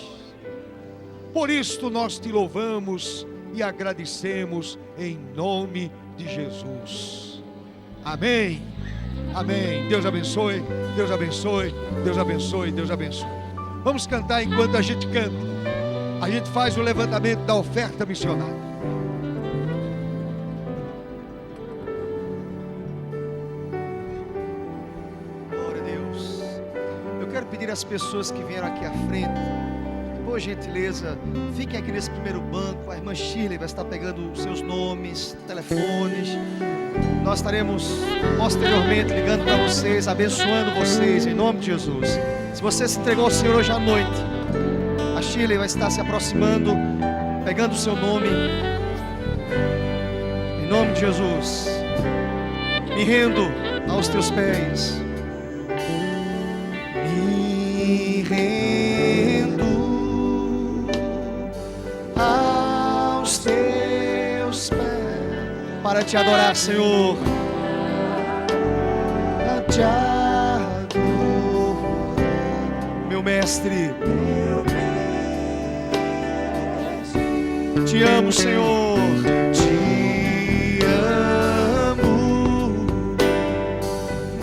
Por isto nós te louvamos e agradecemos em nome de Jesus. Amém. Amém. Deus abençoe, Deus abençoe, Deus abençoe, Deus abençoe. Vamos cantar. Enquanto a gente canta, a gente faz o levantamento da oferta missionária. Glória a Deus. Eu quero pedir às pessoas que vieram aqui à frente, por gentileza, fiquem aqui nesse primeiro banco. A irmã Shirley vai estar pegando os seus nomes, telefones. Nós estaremos posteriormente ligando para vocês, abençoando vocês em nome de Jesus. Se você se entregou ao Senhor hoje à noite, a Shirley vai estar se aproximando, pegando o seu nome, em nome de Jesus. Me rendo aos teus pés, me rendo aos teus pés, para te adorar, Senhor, para te adorar, meu mestre. Te amo, Senhor, te amo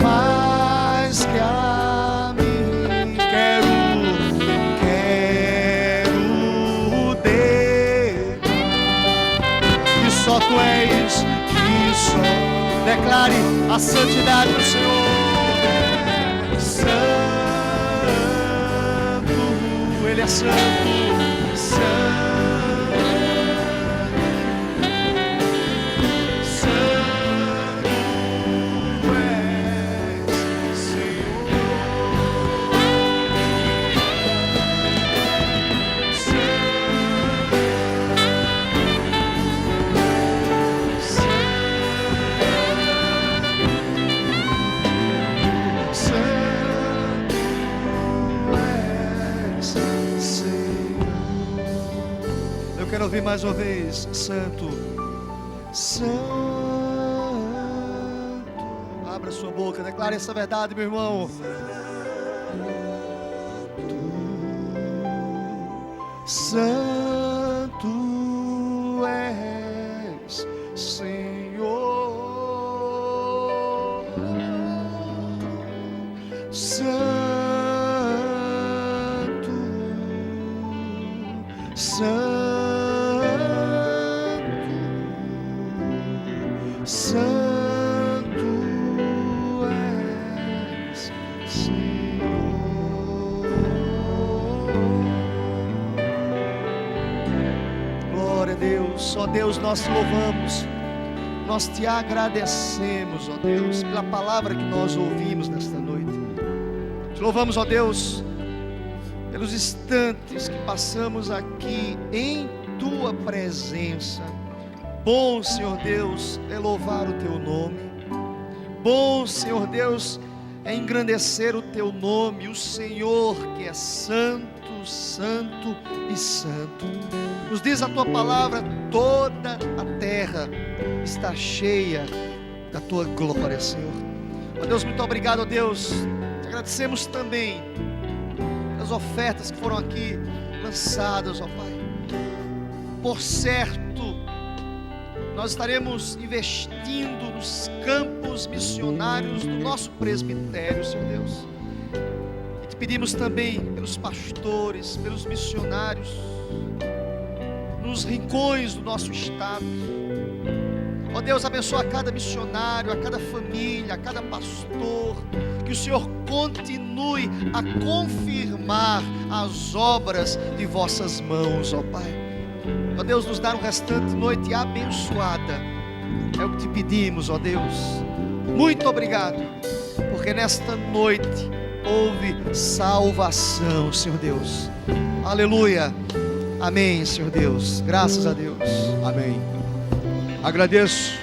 mais que a mim. Quero ter, que só tu és, que só declare a santidade do Senhor. Santo, Ele é santo, santo. Quero ouvir mais uma vez. Santo, santo. Abra sua boca, declare essa verdade, meu irmão. Santo és, Senhor. Santo, Santo és, Senhor. Glória a Deus, ó Deus, nós te louvamos, nós te agradecemos, ó Deus, pela palavra que nós ouvimos nesta noite. Te louvamos, ó Deus, pelos instantes que passamos aqui em tua presença. Bom, Senhor Deus, é louvar o teu nome. Bom, Senhor Deus, é engrandecer o teu nome, o Senhor que é santo, santo e santo. Nos diz a tua palavra, toda a terra está cheia da tua glória, Senhor. Ó Deus, muito obrigado, ó Deus. Te agradecemos também pelas ofertas que foram aqui lançadas, ó Pai. Por certo, nós estaremos investindo nos campos missionários do nosso presbitério, Senhor Deus. E te pedimos também pelos pastores, pelos missionários, nos rincões do nosso estado. Ó Deus, abençoa a cada missionário, a cada família, a cada pastor. Que o Senhor continue a confirmar as obras de vossas mãos, ó Pai. Ó Deus, nos dá um restante noite abençoada. É o que te pedimos, ó Deus. Muito obrigado, porque nesta noite houve salvação, Senhor Deus. Aleluia. Amém, Senhor Deus. Graças a Deus. Amém. Agradeço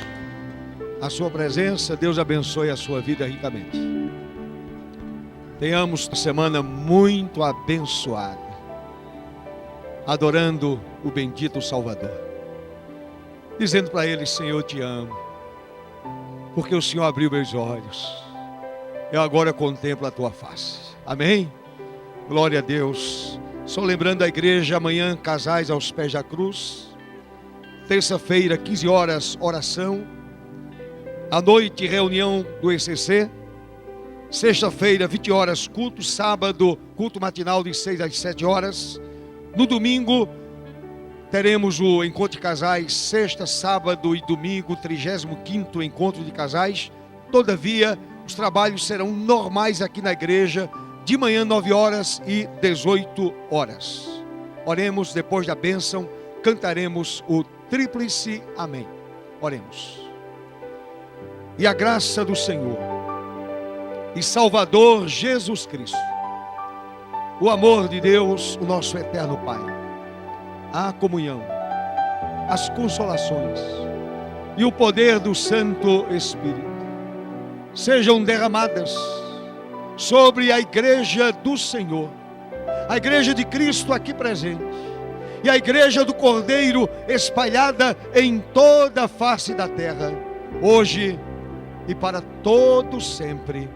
a sua presença. Deus abençoe a sua vida ricamente. Tenhamos uma semana muito abençoada, adorando o bendito Salvador, dizendo para Ele: Senhor, te amo, porque o Senhor abriu meus olhos, eu agora contemplo a tua face. Amém? Glória a Deus. Só lembrando a igreja, amanhã casais aos pés da cruz, terça-feira 15 horas oração, à noite reunião do ECC, sexta-feira 20 horas culto, sábado culto matinal de 6 às 7 horas, no domingo teremos o encontro de casais, sexta, sábado e domingo, 35º encontro de casais. Todavia, os trabalhos serão normais aqui na igreja, de manhã 9 horas e 18 horas. Oremos, depois da bênção, cantaremos o tríplice amém. Oremos. E a graça do Senhor e Salvador Jesus Cristo, o amor de Deus, o nosso eterno Pai, a comunhão, as consolações e o poder do Santo Espírito sejam derramadas sobre a igreja do Senhor, a igreja de Cristo aqui presente e a igreja do Cordeiro espalhada em toda a face da terra, hoje e para todo sempre.